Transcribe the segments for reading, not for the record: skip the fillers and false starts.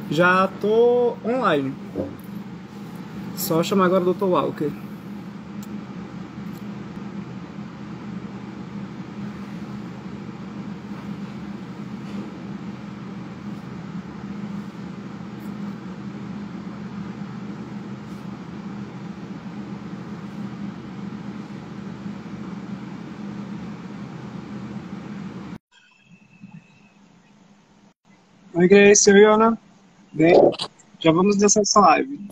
Já tô online. Só chamar agora o Dr. Walker. Oi, Grace, oi, Ana. Bem, já vamos nessa live.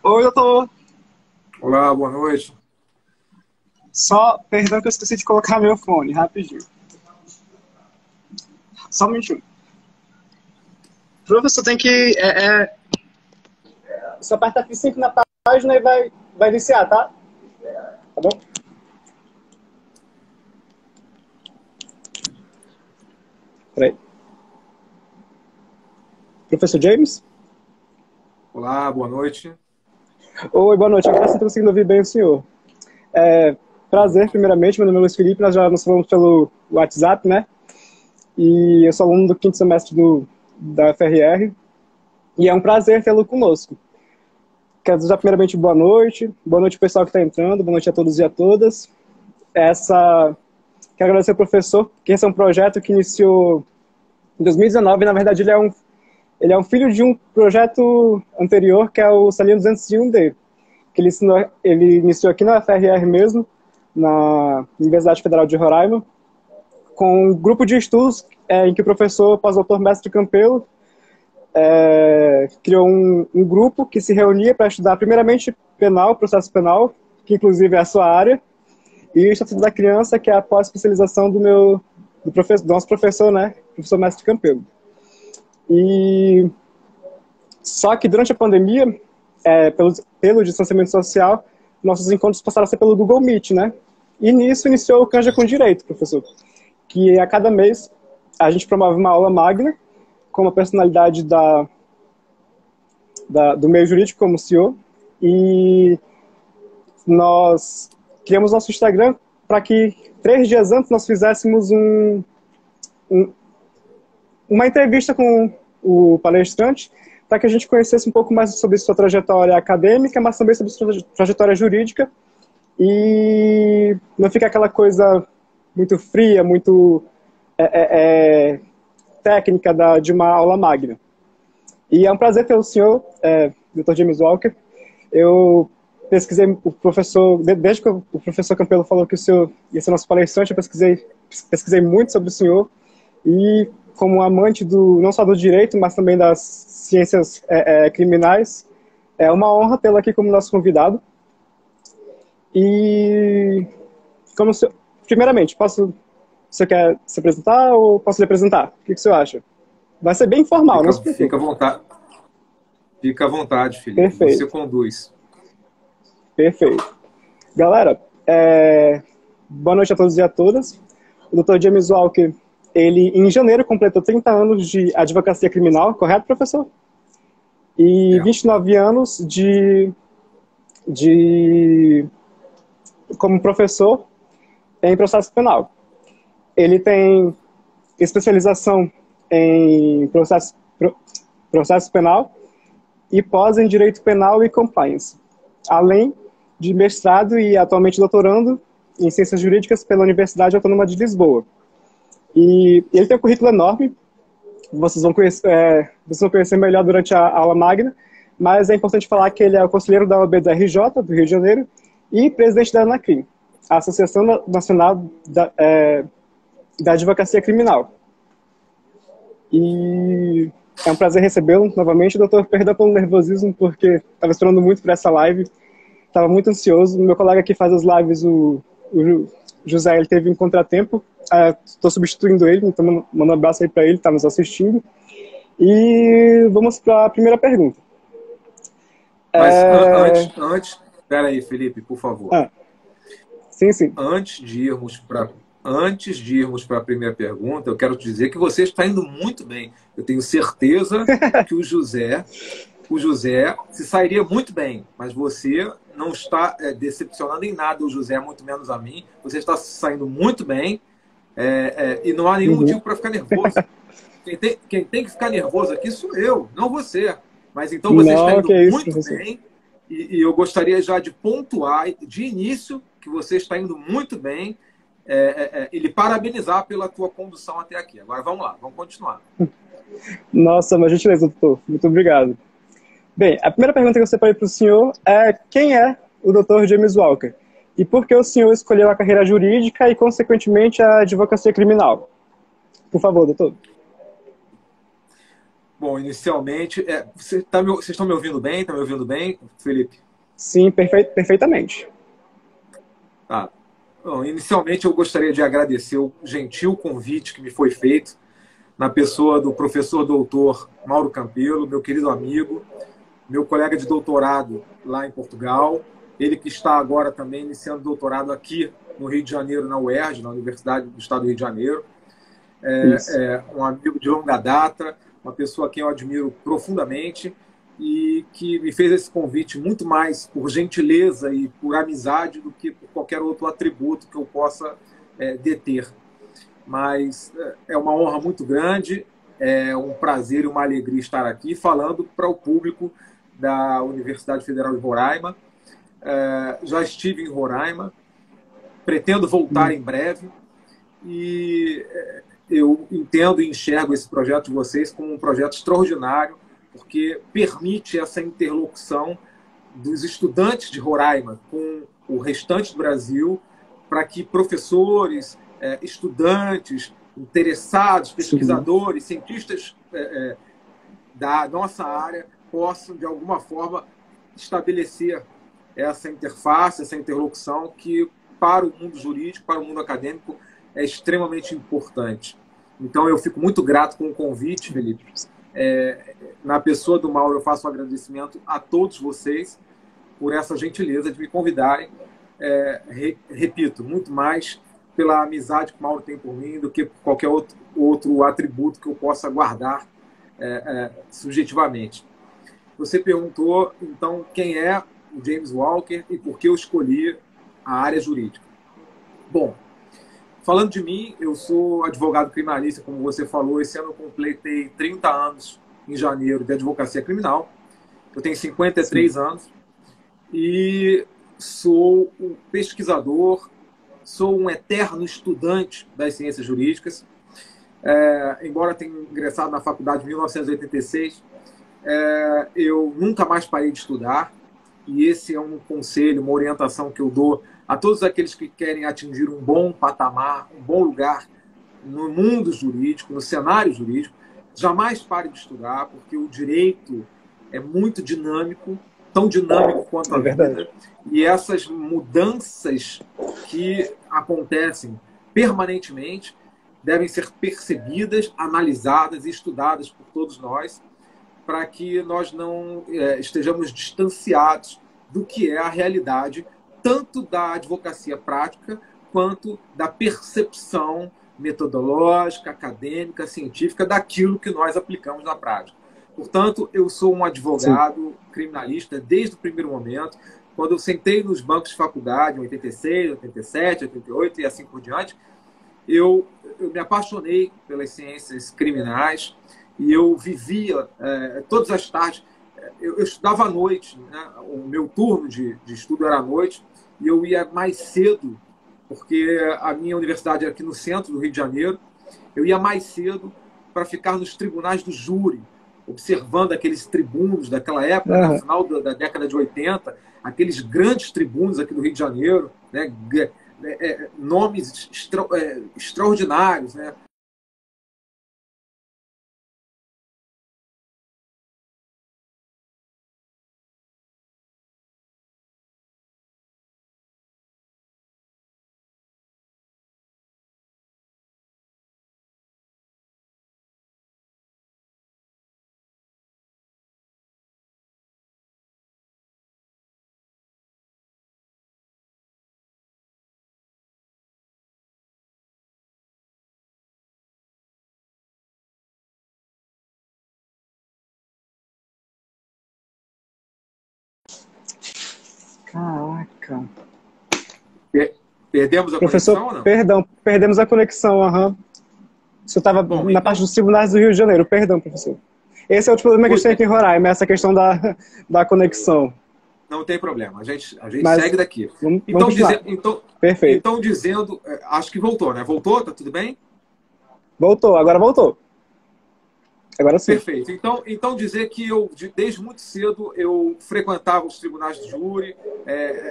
Oi, doutor. Olá, boa noite. Só, perdão que eu esqueci de colocar meu fone, rapidinho. Só um minutinho. Professor, tem que... Você aperta F5 na página e vai iniciar, tá? Tá bom? Peraí. Professor James? Olá, boa noite. Oi, boa noite. Agora sim estou conseguindo ouvir bem o senhor. Prazer, primeiramente. Meu nome é Luiz Felipe. Nós já nos falamos pelo WhatsApp, né? E eu sou aluno do 5º semestre da FRR. E é um prazer tê-lo conosco. Quero desejar primeiramente boa noite. Boa noite, pessoal que está entrando. Boa noite a todos e a todas. Quero agradecer ao professor, que esse é um projeto que iniciou em 2019. Na verdade, ele é um filho de um projeto anterior, que é o Salinho 201D, que ele iniciou aqui na FRR mesmo, na Universidade Federal de Roraima, com um grupo de estudos em que o professor pós-doutor Mestre Campelo criou um grupo que se reunia para estudar primeiramente penal, processo penal, que inclusive é a sua área, e o Estatuto da Criança, que é a pós-especialização do nosso professor, né, professor Mestre Campelo. E só que durante a pandemia, pelo distanciamento social, nossos encontros passaram a ser pelo Google Meet, né? E nisso iniciou o Canja com Direito, professor, que a cada mês a gente promove uma aula magna com uma personalidade do meio jurídico, como o senhor, e nós criamos nosso Instagram para que 3 dias antes nós fizéssemos uma entrevista com o palestrante, para que a gente conhecesse um pouco mais sobre sua trajetória acadêmica, mas também sobre sua trajetória jurídica, e não fica aquela coisa muito fria, muito técnica de uma aula magna. E é um prazer ter o senhor, Dr. James Walker. Eu pesquisei o professor, desde que o professor Campelo falou que o senhor ia ser nosso palestrante, eu pesquisei muito sobre o senhor, e como amante não só do direito, mas também das ciências criminais, é uma honra tê-lo aqui como nosso convidado. E, primeiramente, você quer se apresentar ou posso lhe apresentar? O que você acha? Vai ser bem informal, não se Fica à preocupe. vontade. Fica à vontade, Felipe. Você Perfeito, conduz. perfeito. Galera, boa noite a todos e a todas. O Dr. James Walker, ele em janeiro completou 30 anos de advocacia criminal, correto, professor? E 29 anos como professor em processo penal. Ele tem especialização em processo penal e pós em direito penal e compliance, além de mestrado e atualmente doutorando em ciências jurídicas pela Universidade Autônoma de Lisboa. E ele tem um currículo enorme, vocês vão conhecer melhor durante a aula magna, mas é importante falar que ele é o conselheiro da OAB do RJ, do Rio de Janeiro, e presidente da ANACRIM, a Associação Nacional da Advocacia Criminal. E é um prazer recebê-lo novamente, doutor. Perdão pelo nervosismo, porque estava esperando muito por essa live, estava muito ansioso. Meu colega que faz as lives, o José, ele teve um contratempo, estou substituindo ele, então mando um abraço aí para ele, está nos assistindo. E vamos para a primeira pergunta. Mas antes, espera aí, Felipe, por favor. Sim. Antes de irmos para a primeira pergunta, eu quero te dizer que você está indo muito bem. Eu tenho certeza que o José se sairia muito bem, mas você não está decepcionando em nada o José, muito menos a mim. Você está se saindo muito bem E não há nenhum Uhum. motivo para ficar nervoso. Quem tem que ficar nervoso aqui sou eu, não você. Mas então você está Não, indo que é isso, muito professor. bem e eu gostaria já de pontuar de início que você está indo muito bem e lhe parabenizar pela tua condução até aqui. Agora vamos lá, vamos continuar. Nossa, uma gentileza, doutor. Muito obrigado. Bem, a primeira pergunta que eu separei para o senhor é quem é o Dr. James Walker? E por que o senhor escolheu a carreira jurídica e, consequentemente, a advocacia criminal? Por favor, doutor. Bom, inicialmente, vocês estão me ouvindo bem? Estão me ouvindo bem, Felipe? Sim, perfeitamente. Tá. Bom, inicialmente, eu gostaria de agradecer o gentil convite que me foi feito na pessoa do professor doutor Mauro Campelo, meu querido amigo, meu colega de doutorado lá em Portugal, ele que está agora também iniciando doutorado aqui no Rio de Janeiro, na UERJ, na Universidade do Estado do Rio de Janeiro. Isso. Um amigo de longa data, uma pessoa a quem eu admiro profundamente e que me fez esse convite muito mais por gentileza e por amizade do que por qualquer outro atributo que eu possa deter. Mas é uma honra muito grande, é um prazer e uma alegria estar aqui falando para o público da Universidade Federal de Roraima. Já estive em Roraima, pretendo voltar em breve e eu entendo e enxergo esse projeto de vocês como um projeto extraordinário, porque permite essa interlocução dos estudantes de Roraima com o restante do Brasil, para que professores, estudantes, interessados, Sim. pesquisadores, cientistas da nossa área possam, de alguma forma, estabelecer essa interface, essa interlocução que, para o mundo jurídico, para o mundo acadêmico, é extremamente importante. Então, eu fico muito grato com o convite, Felipe. Na pessoa do Mauro, eu faço um agradecimento a todos vocês por essa gentileza de me convidarem. Repito, muito mais pela amizade que o Mauro tem por mim do que por qualquer outro atributo que eu possa guardar subjetivamente. Você perguntou, então, quem é o James Walker e por que eu escolhi a área jurídica. Bom, falando de mim, eu sou advogado criminalista, como você falou. Esse ano eu completei 30 anos em janeiro de advocacia criminal. Eu tenho Sim. 53 anos e sou um pesquisador, sou um eterno estudante das ciências jurídicas. Embora tenha ingressado na faculdade em 1986, eu nunca mais parei de estudar, e esse é um conselho, uma orientação que eu dou a todos aqueles que querem atingir um bom patamar, um bom lugar no mundo jurídico, no cenário jurídico. Jamais pare de estudar, porque o direito é muito dinâmico, tão dinâmico quanto É a verdade. vida, e essas mudanças que acontecem permanentemente devem ser percebidas, analisadas e estudadas por todos nós, para que nós não estejamos distanciados do que é a realidade, tanto da advocacia prática quanto da percepção metodológica, acadêmica, científica daquilo que nós aplicamos na prática. Portanto, eu sou um Sim. advogado criminalista desde o primeiro momento. Quando eu sentei nos bancos de faculdade, em 86, 87, 88 e assim por diante, eu me apaixonei pelas ciências criminais e eu vivia todas as tardes. Eu estudava à noite, né? O meu turno de estudo era à noite e eu ia mais cedo, porque a minha universidade era aqui no centro do Rio de Janeiro. Eu ia mais cedo para ficar nos tribunais do júri, observando aqueles tribunos daquela época, né? Aham. Final da década de 80, aqueles grandes tribunos aqui do Rio de Janeiro, né? Nomes extraordinários, né? Caraca. Perdemos a Professor, conexão ou não? perdão, perdemos a conexão, aham. Isso estava na Então, parte dos tribunais do Rio de Janeiro, perdão, professor. Esse é outro problema que a gente tem aqui em Roraima, essa questão da conexão. não tem problema, a gente Mas segue daqui. vamos Então, continuar. Perfeito. então, dizendo, acho que voltou, né? Voltou? Tá tudo bem? Voltou, agora voltou. Agora sim. Perfeito. Então dizer que eu, desde muito cedo, eu frequentava os tribunais de júri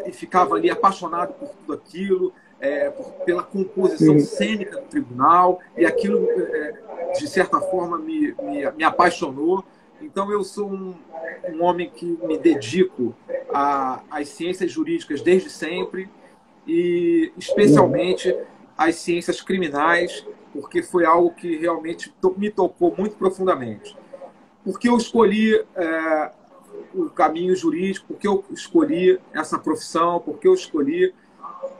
e ficava ali apaixonado por tudo aquilo, pela composição cênica do tribunal, e aquilo, de certa forma, me apaixonou. Então, eu sou um homem que me dedico às ciências jurídicas desde sempre, e especialmente às ciências criminais, porque foi algo que realmente me tocou muito profundamente. Porque eu escolhi o caminho jurídico, porque eu escolhi essa profissão, porque eu escolhi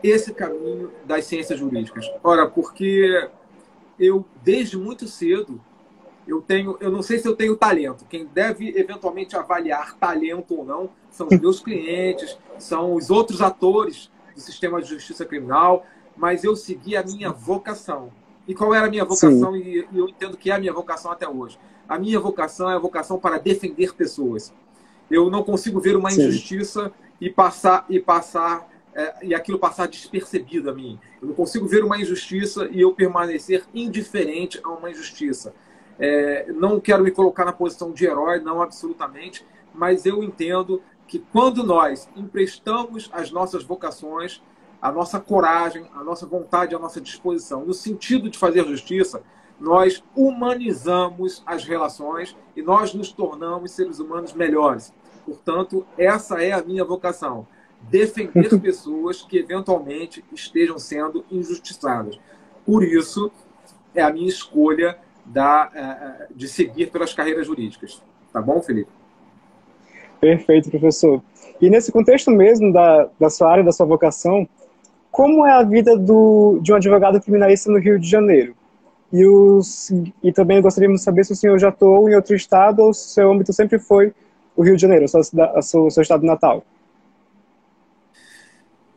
esse caminho das ciências jurídicas. Ora, porque eu, desde muito cedo, eu não sei se eu tenho talento. Quem deve eventualmente avaliar talento ou não são os meus clientes, são os outros atores do sistema de justiça criminal, mas eu segui a minha vocação. E qual era a minha vocação? E eu entendo que é a minha vocação até hoje. A minha vocação é a vocação para defender pessoas. Eu não consigo ver uma injustiça e aquilo passar despercebido a mim. Eu não consigo ver uma injustiça e eu permanecer indiferente a uma injustiça. Não quero me colocar na posição de herói, não absolutamente, mas eu entendo que quando nós emprestamos as nossas vocações, a nossa coragem, a nossa vontade, a nossa disposição, no sentido de fazer justiça, nós humanizamos as relações e nós nos tornamos seres humanos melhores. Portanto, essa é a minha vocação. Defender pessoas que eventualmente estejam sendo injustiçadas. Por isso, é a minha escolha de seguir pelas carreiras jurídicas. Tá bom, Felipe? Perfeito, professor. E nesse contexto mesmo da sua área, da sua vocação, como é a vida de um advogado criminalista no Rio de Janeiro? E também gostaríamos de saber se o senhor já atuou em outro estado ou se o seu âmbito sempre foi o Rio de Janeiro, o seu estado natal.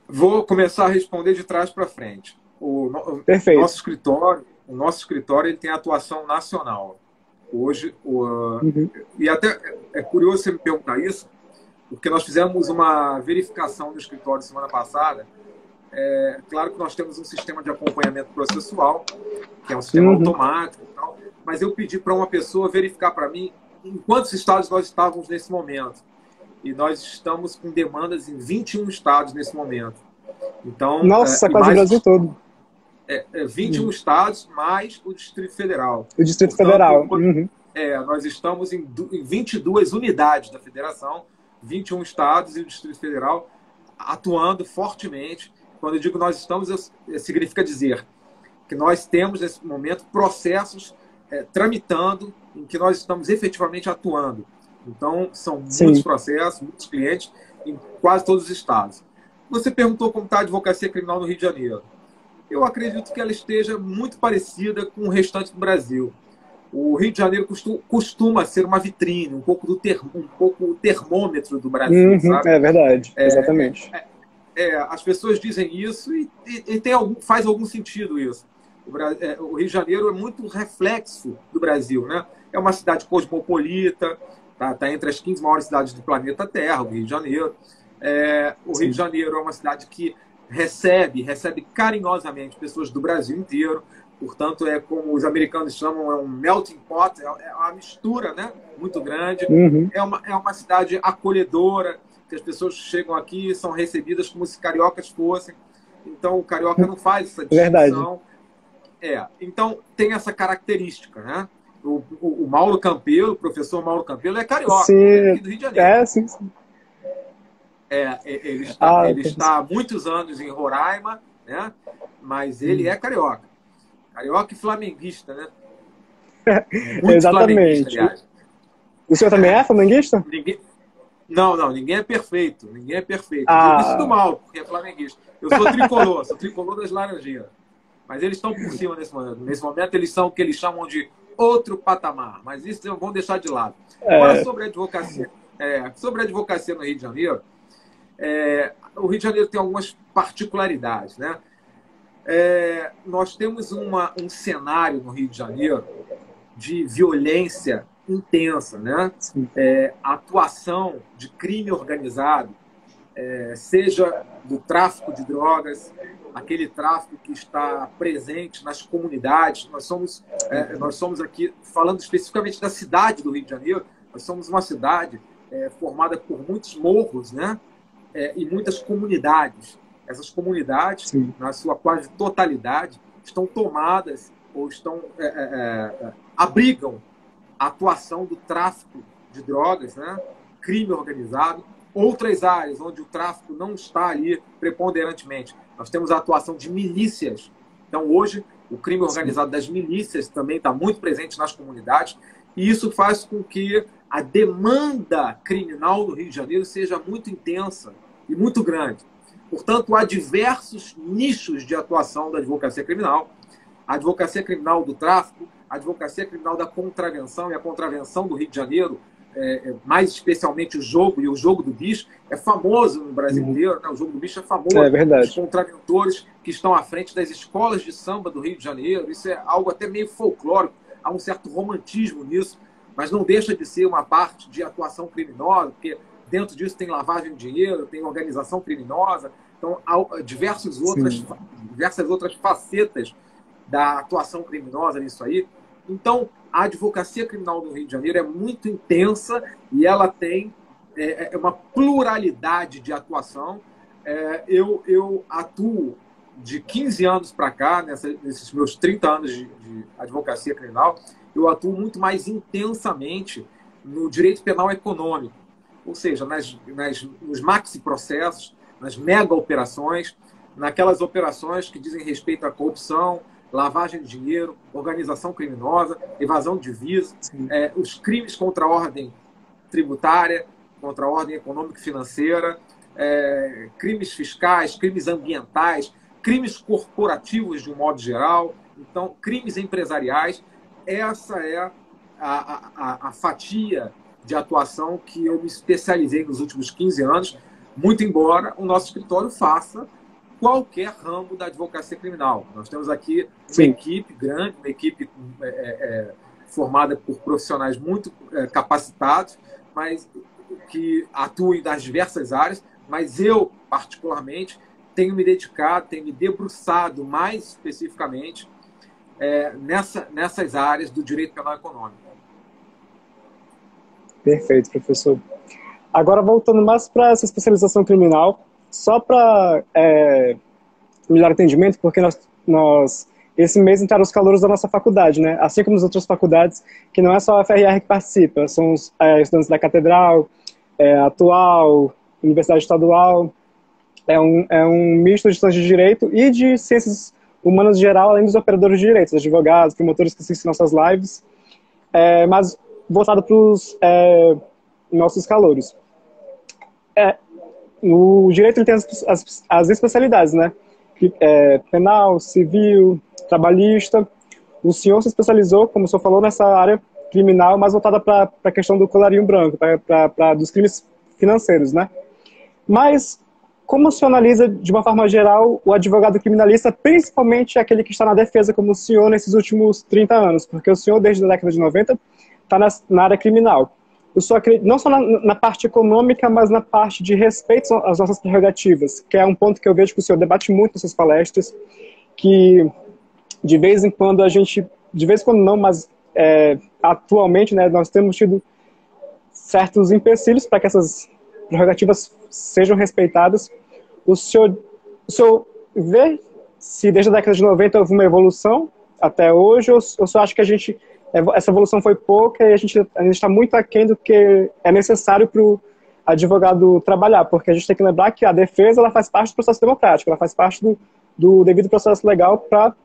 Vou começar a responder de trás para frente. Perfeito. O nosso escritório ele tem atuação nacional. Hoje, e até é curioso você me perguntar isso, porque nós fizemos uma verificação no escritório semana passada. Claro que nós temos um sistema de acompanhamento processual, que é um sistema automático e tal, mas eu pedi para uma pessoa verificar para mim em quantos estados nós estávamos nesse momento. E nós estamos com demandas em 21 estados nesse momento. Então, nossa, quase o Brasil todo. 21 estados mais o Distrito Federal. O Distrito Federal. Nós estamos em 22 unidades da federação, 21 estados e o Distrito Federal atuando fortemente. Quando eu digo nós estamos, significa dizer que nós temos, nesse momento, processos tramitando em que nós estamos efetivamente atuando. Então, são muitos processos, muitos clientes em quase todos os estados. Você perguntou como está a advocacia criminal no Rio de Janeiro. Eu acredito que ela esteja muito parecida com o restante do Brasil. O Rio de Janeiro costuma ser uma vitrine, um pouco o termômetro do Brasil. Sabe? É verdade, exatamente. As pessoas dizem isso e faz algum sentido isso. O Rio de Janeiro é muito reflexo do Brasil, né? É uma cidade cosmopolita, tá entre as 15 maiores cidades do planeta Terra, o Rio de Janeiro. O Rio de Janeiro é uma cidade que recebe carinhosamente pessoas do Brasil inteiro. Portanto, como os americanos chamam, é um melting pot, é uma mistura, né? Muito grande. É uma cidade acolhedora, que as pessoas chegam aqui e são recebidas como se cariocas fossem. Então, o carioca não faz essa distinção. Então, tem essa característica, né? O Mauro Campelo, o professor Mauro Campelo, é carioca, aqui do Rio de Janeiro. Sim. Ele está há muitos anos em Roraima, né? Mas ele é carioca. Carioca e flamenguista, né? Muito exatamente. Flamenguista, aliás. O senhor também é flamenguista? Não, ninguém é perfeito. Ninguém é perfeito. Eu me sinto mal, porque é flamenguista. Eu sou tricolor das Laranjeiras. Mas eles estão por cima nesse momento. Nesse momento, eles são o que eles chamam de outro patamar. Mas isso vamos deixar de lado. Agora, sobre a advocacia no Rio de Janeiro, o Rio de Janeiro tem algumas particularidades, né? Nós temos um cenário no Rio de Janeiro de violência intensa, né? Atuação de crime organizado, seja do tráfico de drogas, aquele tráfico que está presente nas comunidades. Nós somos aqui, falando especificamente da cidade do Rio de Janeiro, nós somos uma cidade formada por muitos morros, né? E muitas comunidades. Essas comunidades, sim, na sua quase totalidade, estão tomadas ou abrigam a atuação do tráfico de drogas, né? Crime organizado. Outras áreas onde o tráfico não está ali preponderantemente, nós temos a atuação de milícias. Então, hoje, o crime organizado das milícias também está muito presente nas comunidades, e isso faz com que a demanda criminal no Rio de Janeiro seja muito intensa e muito grande. Portanto, há diversos nichos de atuação da advocacia criminal. A advocacia criminal do tráfico, a advocacia criminal da contravenção, e a contravenção do Rio de Janeiro, mais especialmente o jogo do bicho, é famoso no Brasil inteiro, né? O jogo do bicho é famoso. É verdade. Os contraventores que estão à frente das escolas de samba do Rio de Janeiro, isso é algo até meio folclórico, há um certo romantismo nisso, mas não deixa de ser uma parte de atuação criminosa, porque dentro disso tem lavagem de dinheiro, tem organização criminosa, então há diversas outras facetas da atuação criminosa nisso aí. Então, a advocacia criminal do Rio de Janeiro é muito intensa e ela tem uma pluralidade de atuação. Eu atuo de 15 anos para cá, nesses meus 30 anos de advocacia criminal, eu atuo muito mais intensamente no direito penal econômico, ou seja, nos maxi-processos, nas mega-operações, naquelas operações que dizem respeito à corrupção, lavagem de dinheiro, organização criminosa, evasão de divisas, os crimes contra a ordem tributária, contra a ordem econômica e financeira, crimes fiscais, crimes ambientais, crimes corporativos de um modo geral, então, crimes empresariais. Essa é a fatia de atuação que eu me especializei nos últimos 15 anos, muito embora o nosso escritório faça qualquer ramo da advocacia criminal. Nós temos aqui uma equipe grande, uma equipe formada por profissionais muito capacitados, mas que atuam nas diversas áreas, mas eu, particularmente, tenho me dedicado, tenho me debruçado mais especificamente nessas áreas do direito penal econômico. Perfeito, professor. Agora, voltando mais para essa especialização criminal, só para melhor entendimento, porque nós esse mês entraram os calouros da nossa faculdade, né? Assim como as outras faculdades, que não é só a FRR que participa, são os estudantes da Catedral, Atual, Universidade Estadual, é um misto de estudantes de Direito e de Ciências Humanas em geral, além dos operadores de direitos, advogados, promotores que assistem nossas lives, mas voltado para os nossos calouros. O direito ele tem as especialidades, né? Penal, civil, trabalhista. O senhor se especializou, como o senhor falou, nessa área criminal, mais voltada para a questão do colarinho branco, dos crimes financeiros, né? Mas como o senhor analisa, de uma forma geral, o advogado criminalista, principalmente aquele que está na defesa, como o senhor, nesses últimos 30 anos? Porque o senhor, desde a década de 90, está na área criminal. Eu só acredito, não só na parte econômica, mas na parte de respeito às nossas prerrogativas, que é um ponto que eu vejo que o senhor debate muito nas suas palestras, que de vez em quando de vez em quando não, mas atualmente, né, nós temos tido certos empecilhos para que essas prerrogativas sejam respeitadas. O senhor vê se desde a década de 90 houve uma evolução até hoje, ou o senhor acha que essa evolução foi pouca e a gente está muito aquém do que é necessário para o advogado trabalhar? Porque a gente tem que lembrar que a defesa ela faz parte do processo democrático, ela faz parte do devido processo legal para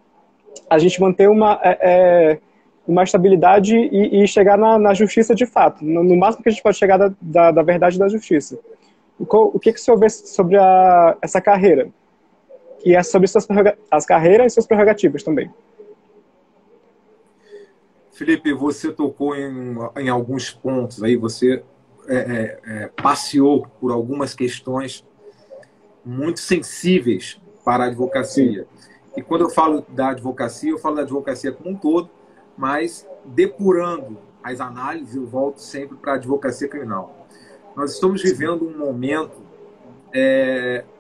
a gente manter uma estabilidade e chegar na justiça de fato, no máximo que a gente pode chegar da verdade e da justiça. O que o senhor vê sobre essa carreira? E sobre as carreiras e suas prerrogativas também. Felipe, você tocou em alguns pontos, aí você passeou por algumas questões muito sensíveis para a advocacia. E quando eu falo da advocacia, eu falo da advocacia como um todo, mas depurando as análises, eu volto sempre para a advocacia criminal. Nós estamos vivendo um momento...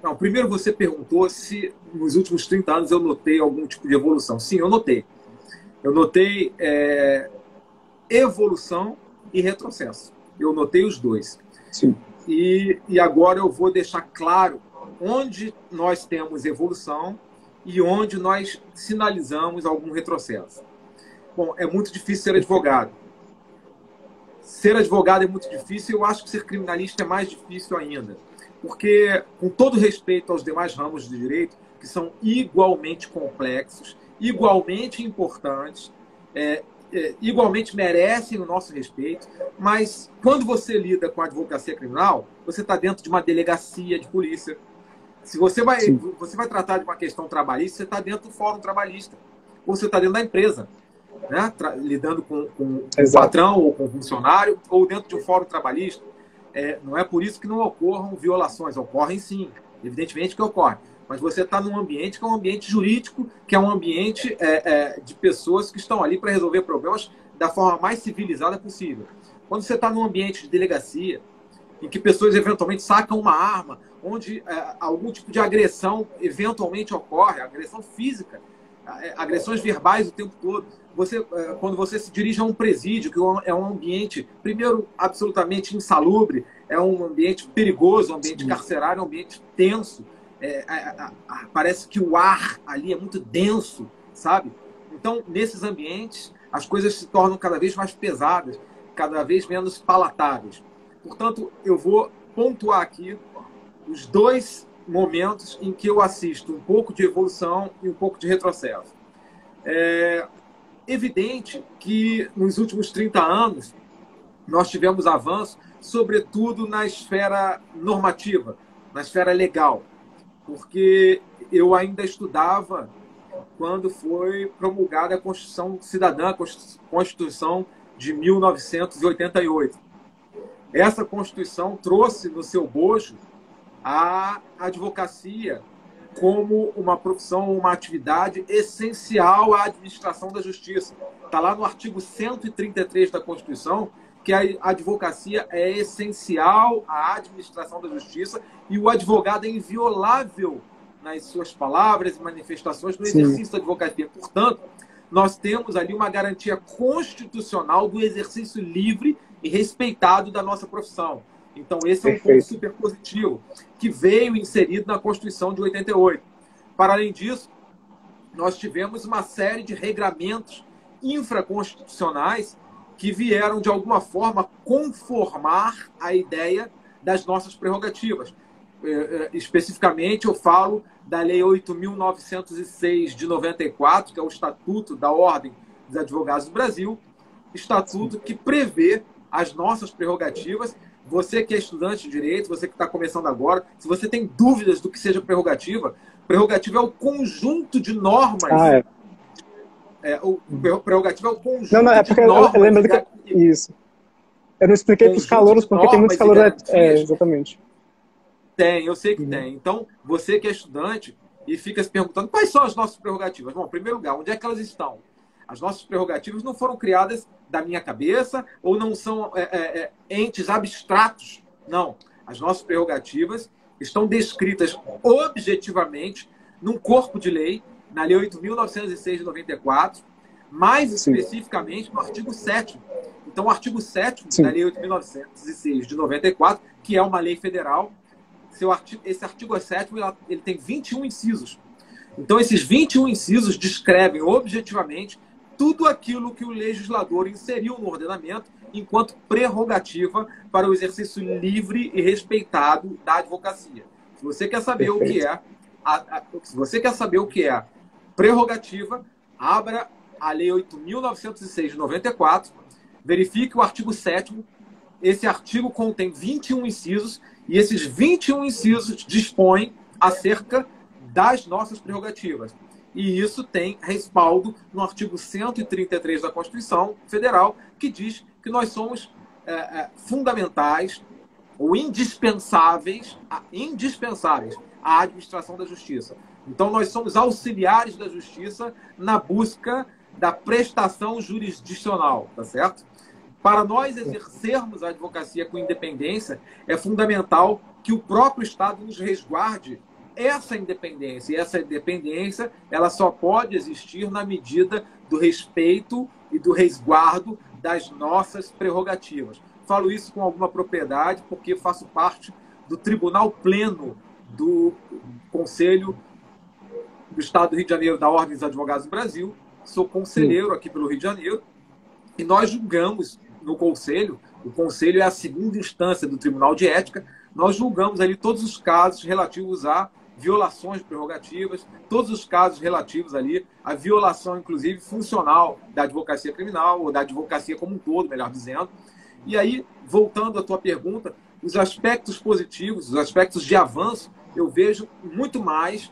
Não, primeiro você perguntou se nos últimos 30 anos eu notei algum tipo de evolução. Sim, eu notei. Eu notei evolução e retrocesso. Eu notei os dois. Sim. E agora eu vou deixar claro onde nós temos evolução e onde nós sinalizamos algum retrocesso. Bom, é muito difícil ser advogado. Ser advogado é muito difícil, eu acho que ser criminalista é mais difícil ainda. Porque, com todo respeito aos demais ramos do direito, que são igualmente complexos, igualmente importantes, igualmente merecem o nosso respeito, mas quando você lida com a advocacia criminal, você está dentro de uma delegacia de polícia. Se você vai tratar de uma questão trabalhista, você está dentro do fórum trabalhista, ou você está dentro da empresa, né? Lidando com o patrão ou com o funcionário, ou dentro de um fórum trabalhista. Não é por isso que não ocorram violações. Ocorrem sim, evidentemente que ocorrem. Mas você está num ambiente que é um ambiente jurídico, que é um ambiente de pessoas que estão ali para resolver problemas da forma mais civilizada possível. Quando você está num ambiente de delegacia, em que pessoas eventualmente sacam uma arma, onde algum tipo de agressão eventualmente ocorre, agressão física, agressões verbais o tempo todo. Quando você se dirige a um presídio, que é um ambiente, primeiro, absolutamente insalubre, é um ambiente perigoso, um ambiente carcerário, um ambiente tenso. Parece que o ar ali é muito denso, sabe? Então, nesses ambientes, as coisas se tornam cada vez mais pesadas, cada vez menos palatáveis. Portanto, eu vou pontuar aqui os dois momentos em que eu assisto um pouco de evolução e um pouco de retrocesso. É evidente que nos últimos 30 anos nós tivemos avanço, sobretudo na esfera normativa, na esfera legal, porque eu ainda estudava quando foi promulgada a Constituição Cidadã, a Constituição de 1988. Essa Constituição trouxe no seu bojo a advocacia como uma profissão, uma atividade essencial à administração da justiça. Está lá no artigo 133 da Constituição que a advocacia é essencial à administração da justiça e o advogado é inviolável nas suas palavras e manifestações no exercício da advocacia. Portanto, nós temos ali uma garantia constitucional do exercício livre e respeitado da nossa profissão. Então, esse é um ponto super positivo, que veio inserido na Constituição de 88. Para além disso, nós tivemos uma série de regramentos infraconstitucionais que vieram, de alguma forma, conformar a ideia das nossas prerrogativas. Especificamente, eu falo da Lei 8.906 de 94, que é o Estatuto da Ordem dos Advogados do Brasil, estatuto que prevê as nossas prerrogativas. Você que é estudante de direito, você que está começando agora, se você tem dúvidas do que seja prerrogativa, prerrogativa é o conjunto de normas. Prerrogativa é o conjunto de normas. Eu lembro que... Isso. Eu não expliquei para os calouros, porque tem muitos calouros... exatamente. Tem, eu sei que tem. Então, você que é estudante e fica se perguntando quais são as nossas prerrogativas. Bom, em primeiro lugar, onde é que elas estão? As nossas prerrogativas não foram criadas da minha cabeça ou não são entes abstratos. Não. As nossas prerrogativas estão descritas objetivamente num corpo de lei, na Lei 8.906 de 94, mais especificamente no artigo 7º. Então, o artigo 7º da Lei 8.906 de 94, que é uma lei federal, esse artigo 7º ele tem 21 incisos. Então, esses 21 incisos descrevem objetivamente tudo aquilo que o legislador inseriu no ordenamento enquanto prerrogativa para o exercício livre e respeitado da advocacia. Se você quer saber o que é, se você quer saber o que é prerrogativa, abra a Lei 8.906 de 94, verifique o artigo 7º. Esse artigo contém 21 incisos e esses 21 incisos dispõem acerca das nossas prerrogativas. E isso tem respaldo no artigo 133 da Constituição Federal, que diz que nós somos fundamentais ou indispensáveis à administração da justiça. Então, nós somos auxiliares da justiça na busca da prestação jurisdicional, tá certo? Para nós exercermos a advocacia com independência, é fundamental que o próprio Estado nos resguarde essa independência. E essa independência, ela só pode existir na medida do respeito e do resguardo das nossas prerrogativas. Falo isso com alguma propriedade porque faço parte do Tribunal Pleno do Conselho do Estado do Rio de Janeiro, da Ordem dos Advogados do Brasil. Sou conselheiro aqui pelo Rio de Janeiro e nós julgamos no Conselho. O Conselho é a segunda instância do Tribunal de Ética. Nós julgamos ali todos os casos relativos a violações de prerrogativas, todos os casos relativos ali à violação, inclusive, funcional da advocacia criminal, ou da advocacia como um todo, melhor dizendo. E aí, voltando à tua pergunta, os aspectos positivos, os aspectos de avanço, eu vejo muito mais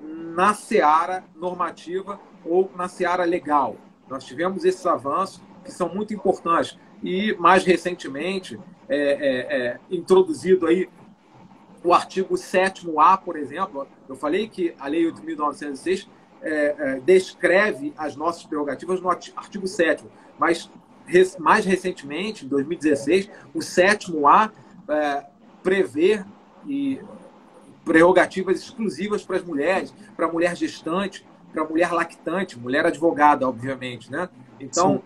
na seara normativa ou na seara legal. Nós tivemos esses avanços que são muito importantes. E, mais recentemente, introduzido aí o artigo 7º-A, por exemplo. Eu falei que a Lei 8.906 descreve as nossas prerrogativas no artigo 7º, mas mais recentemente, em 2016, o 7º-A prevê prerrogativas exclusivas para as mulheres, para a mulher gestante, para a mulher lactante, mulher advogada, obviamente, né? Então,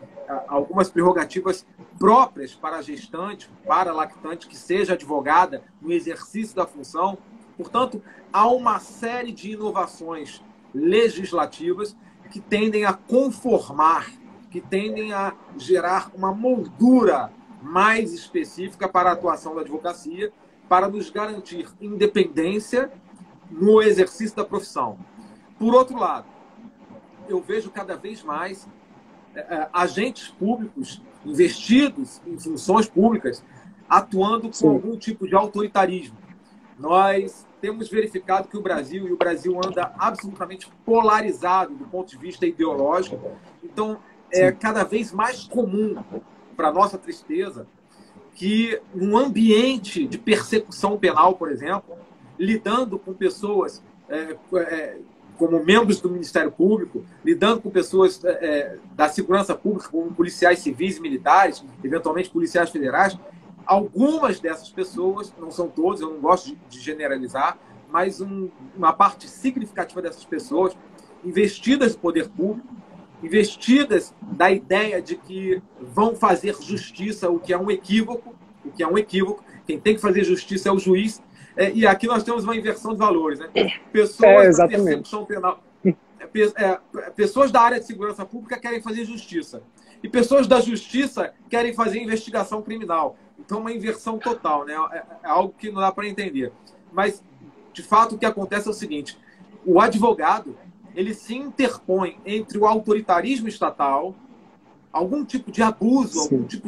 algumas prerrogativas próprias para a gestante, para a lactante, que seja advogada no exercício da função. Portanto, há uma série de inovações legislativas que tendem a conformar, que tendem a gerar uma moldura mais específica para a atuação da advocacia, para nos garantir independência no exercício da profissão. Por outro lado, eu vejo cada vez mais agentes públicos investidos em funções públicas atuando com algum tipo de autoritarismo. Nós temos verificado que o Brasil anda absolutamente polarizado do ponto de vista ideológico. Então, é cada vez mais comum, para nossa tristeza, que num ambiente de persecução penal, por exemplo, lidando com pessoas como membros do Ministério Público, lidando com pessoas da segurança pública, como policiais civis e militares, eventualmente policiais federais, algumas dessas pessoas, não são todas, eu não gosto de generalizar, mas uma parte significativa dessas pessoas, investidas no poder público, investidas da ideia de que vão fazer justiça, o que é um equívoco, quem tem que fazer justiça é o juiz. E aqui nós temos uma inversão de valores, né? Pessoas da persecução penal, pessoas da área de segurança pública querem fazer justiça. E pessoas da justiça querem fazer investigação criminal. Então, uma inversão total, né? É algo que não dá para entender. Mas, de fato, o que acontece é o seguinte: o advogado, ele se interpõe entre o autoritarismo estatal, algum tipo de abuso, algum tipo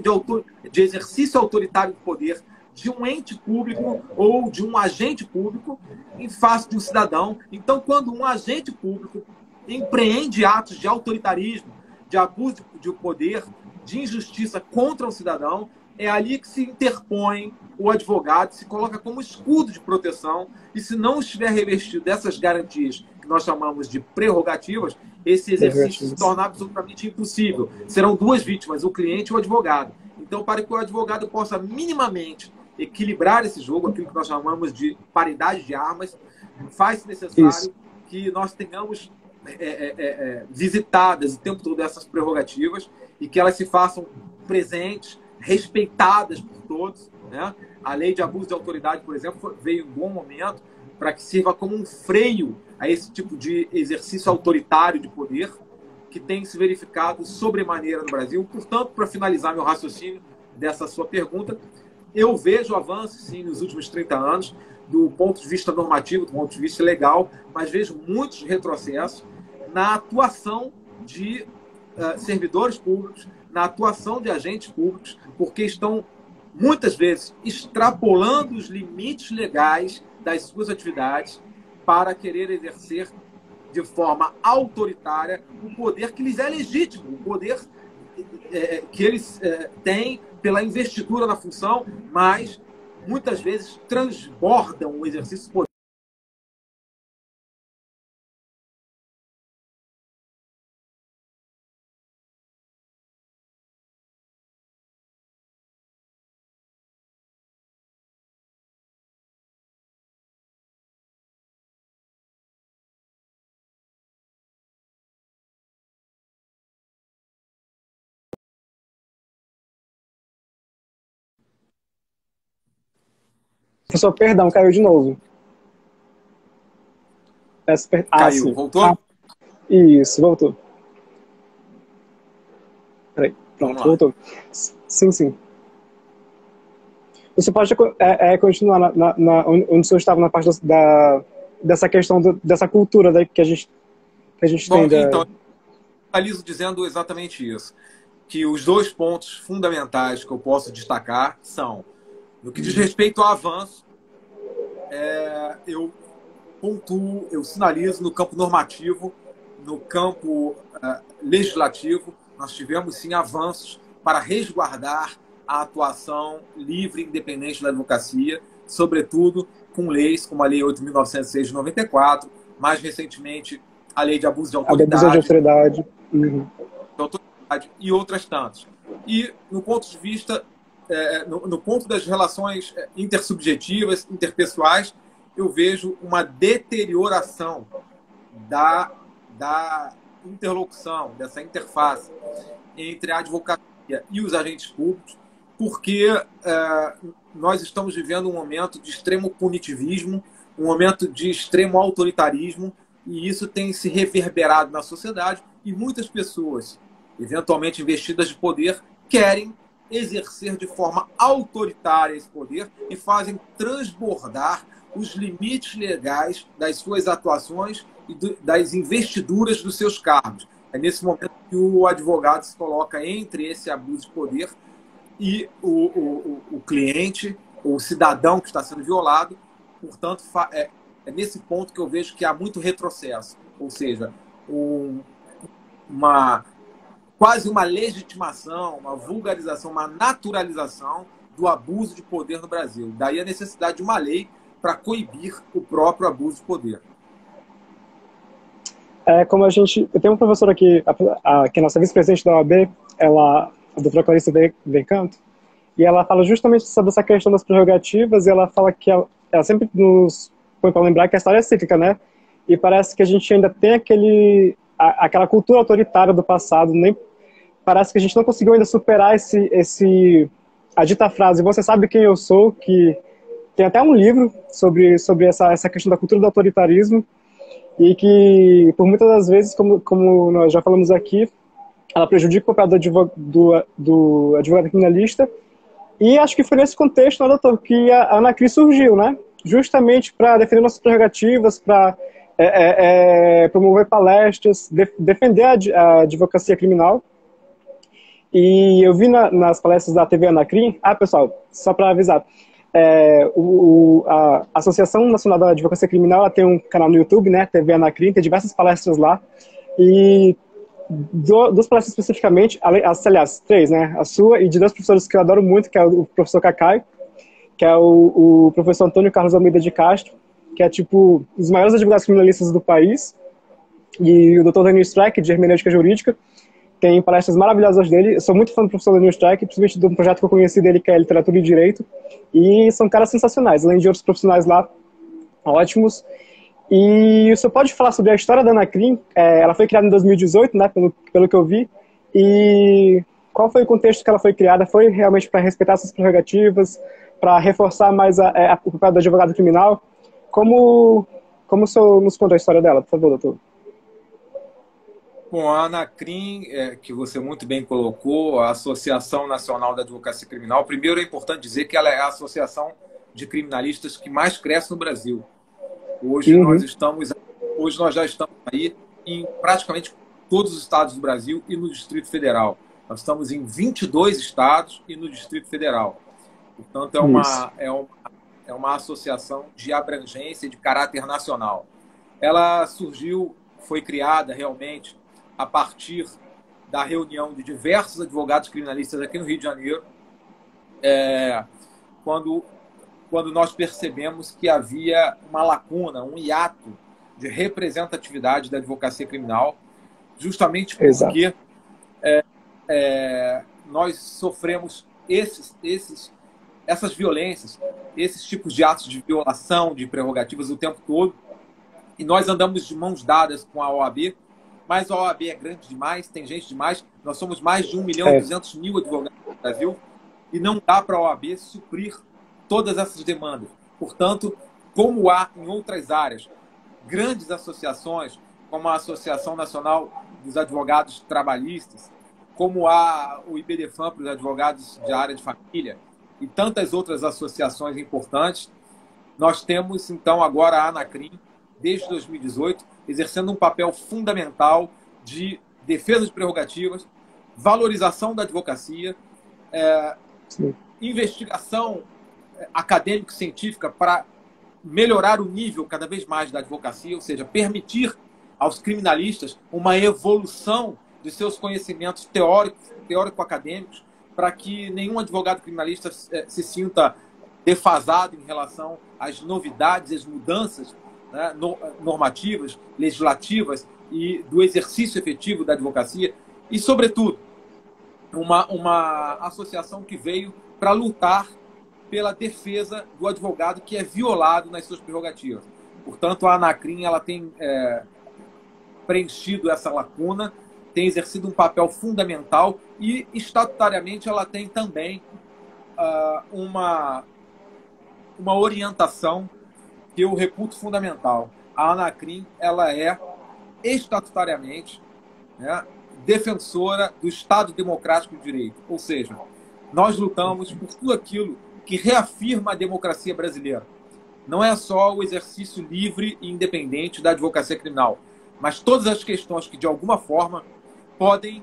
de exercício autoritário do poder de um ente público ou de um agente público em face de um cidadão. Então, quando um agente público empreende atos de autoritarismo, de abuso de poder, de injustiça contra um cidadão, é ali que se interpõe o advogado, se coloca como escudo de proteção, e se não estiver revestido dessas garantias que nós chamamos de prerrogativas, esse exercício se torna absolutamente impossível. Serão duas vítimas, o cliente e o advogado. Então, para que o advogado possa minimamente equilibrar esse jogo, aquilo que nós chamamos de paridade de armas, faz necessário que nós tenhamos visitadas o tempo todo essas prerrogativas e que elas se façam presentes, respeitadas por todos, né? A lei de abuso de autoridade, por exemplo, veio em bom momento para que sirva como um freio a esse tipo de exercício autoritário de poder que tem se verificado sobremaneira no Brasil. Portanto, para finalizar meu raciocínio dessa sua pergunta, eu vejo avanços, sim, nos últimos 30 anos, do ponto de vista normativo, do ponto de vista legal, mas vejo muitos retrocessos na atuação de servidores públicos, na atuação de agentes públicos, porque estão, muitas vezes, extrapolando os limites legais das suas atividades para querer exercer de forma autoritária o poder que lhes é legítimo, o poder que eles têm pela investidura na função, mas muitas vezes transbordam o exercício Professor, perdão, caiu de novo. Caiu, sim. voltou? Isso, voltou. Peraí, pronto, Vamos lá. voltou. Sim, sim. Você pode continuar onde o senhor estava na parte dessa questão dessa cultura que a gente Bom, tem. então, eu finalizo dizendo exatamente isso. Que os dois pontos fundamentais que eu posso destacar são, no que diz respeito ao avanço, eu pontuo, eu sinalizo no campo normativo, no campo legislativo, nós tivemos sim avanços para resguardar a atuação livre e independente da advocacia, sobretudo com leis como a Lei 8.906 de 94, mais recentemente a Lei de Abuso de Abuso de Autoridade, autoridade. Uhum. e outras tantas. E no ponto de vista, no ponto das relações intersubjetivas, interpessoais, eu vejo uma deterioração da interlocução, dessa interface entre a advocacia e os agentes públicos, porque nós estamos vivendo um momento de extremo punitivismo, um momento de extremo autoritarismo, e isso tem se reverberado na sociedade, e muitas pessoas, eventualmente investidas de poder, querem exercer de forma autoritária esse poder e fazem transbordar os limites legais das suas atuações e das investiduras dos seus cargos. É nesse momento que o advogado se coloca entre esse abuso de poder e o cliente, o cidadão que está sendo violado. Portanto, é nesse ponto que eu vejo que há muito retrocesso, ou seja, quase uma legitimação, uma vulgarização, uma naturalização do abuso de poder no Brasil. Daí a necessidade de uma lei para coibir o próprio abuso de poder. Como eu tenho um professor aqui, que é nossa vice-presidente da OAB, a doutora Clarissa Vencanto, e ela fala justamente sobre essa questão das prerrogativas, e ela fala que ela sempre nos põe para lembrar que a história é cíclica, né? E parece que a gente ainda tem aquela cultura autoritária do passado, parece que a gente não conseguiu ainda superar a dita frase, você sabe quem eu sou, que tem até um livro sobre essa questão da cultura do autoritarismo, e que, por muitas das vezes, como nós já falamos aqui, ela prejudica o papel do advogado criminalista. E acho que foi nesse contexto, né, doutor, que a Anacrim surgiu, né? Justamente para defender nossas prerrogativas, para promover palestras, defender a advocacia criminal. E eu vi nas palestras da TV Anacrim, pessoal, só para avisar, a Associação Nacional da Advocacia Criminal, ela tem um canal no YouTube, né, TV Anacrim, tem diversas palestras lá, e duas palestras especificamente, aliás, três, né, a sua e de dois professores que eu adoro muito, que é o professor Cacai, que é o professor Antônio Carlos Almeida de Castro, que é tipo um dos maiores advogados criminalistas do país, e o Dr. Daniel Streck, de Hermenêutica Jurídica. Tem palestras maravilhosas dele. Eu sou muito fã do professor Daniel Streck, principalmente de um projeto que eu conheci dele, que é Literatura e Direito. E são caras sensacionais, além de outros profissionais lá ótimos. E você pode falar sobre a história da Anacrim? Ela foi criada em 2018, né, pelo que eu vi. E qual foi o contexto que ela foi criada? Foi realmente para respeitar essas prerrogativas, para reforçar mais o papel do advogado criminal? Como o senhor nos conta a história dela, por favor, doutor? Bom, a Anacrim, que você muito bem colocou, a Associação Nacional da Advocacia Criminal, primeiro é importante dizer que ela é a associação de criminalistas que mais cresce no Brasil. Hoje nós já estamos aí em praticamente todos os estados do Brasil e no Distrito Federal. Nós estamos em 22 estados e no Distrito Federal. Portanto, é uma associação de abrangência e de caráter nacional. Ela foi criada realmente a partir da reunião de diversos advogados criminalistas aqui no Rio de Janeiro, quando nós percebemos que havia uma lacuna, um hiato de representatividade da advocacia criminal, justamente porque nós sofremos essas violências, esses tipos de atos de violação de prerrogativas o tempo todo, e nós andamos de mãos dadas com a OAB, mas a OAB é grande demais, tem gente demais, nós somos mais de 1.200.000 advogados no Brasil, e não dá para a OAB suprir todas essas demandas. Portanto, como há em outras áreas grandes associações, como a Associação Nacional dos Advogados Trabalhistas, como há o IBDFAM para os advogados de área de família e tantas outras associações importantes, nós temos, então, agora a Anacrim, desde 2018, exercendo um papel fundamental de defesa de prerrogativas, valorização da advocacia, investigação acadêmico-científica para melhorar o nível cada vez mais da advocacia, ou seja, permitir aos criminalistas uma evolução de seus conhecimentos teórico-acadêmicos, para que nenhum advogado criminalista se sinta defasado em relação às novidades, às mudanças, né, normativas, legislativas e do exercício efetivo da advocacia. E, sobretudo, uma associação que veio para lutar pela defesa do advogado que é violado nas suas prerrogativas. Portanto, a Anacrim ela tem preenchido essa lacuna, tem exercido um papel fundamental e, estatutariamente, ela tem também uma orientação que eu reputo fundamental. A Anacrim ela é, estatutariamente, né, defensora do Estado Democrático de Direito. Ou seja, nós lutamos por tudo aquilo que reafirma a democracia brasileira. Não é só o exercício livre e independente da advocacia criminal, mas todas as questões que, de alguma forma, podem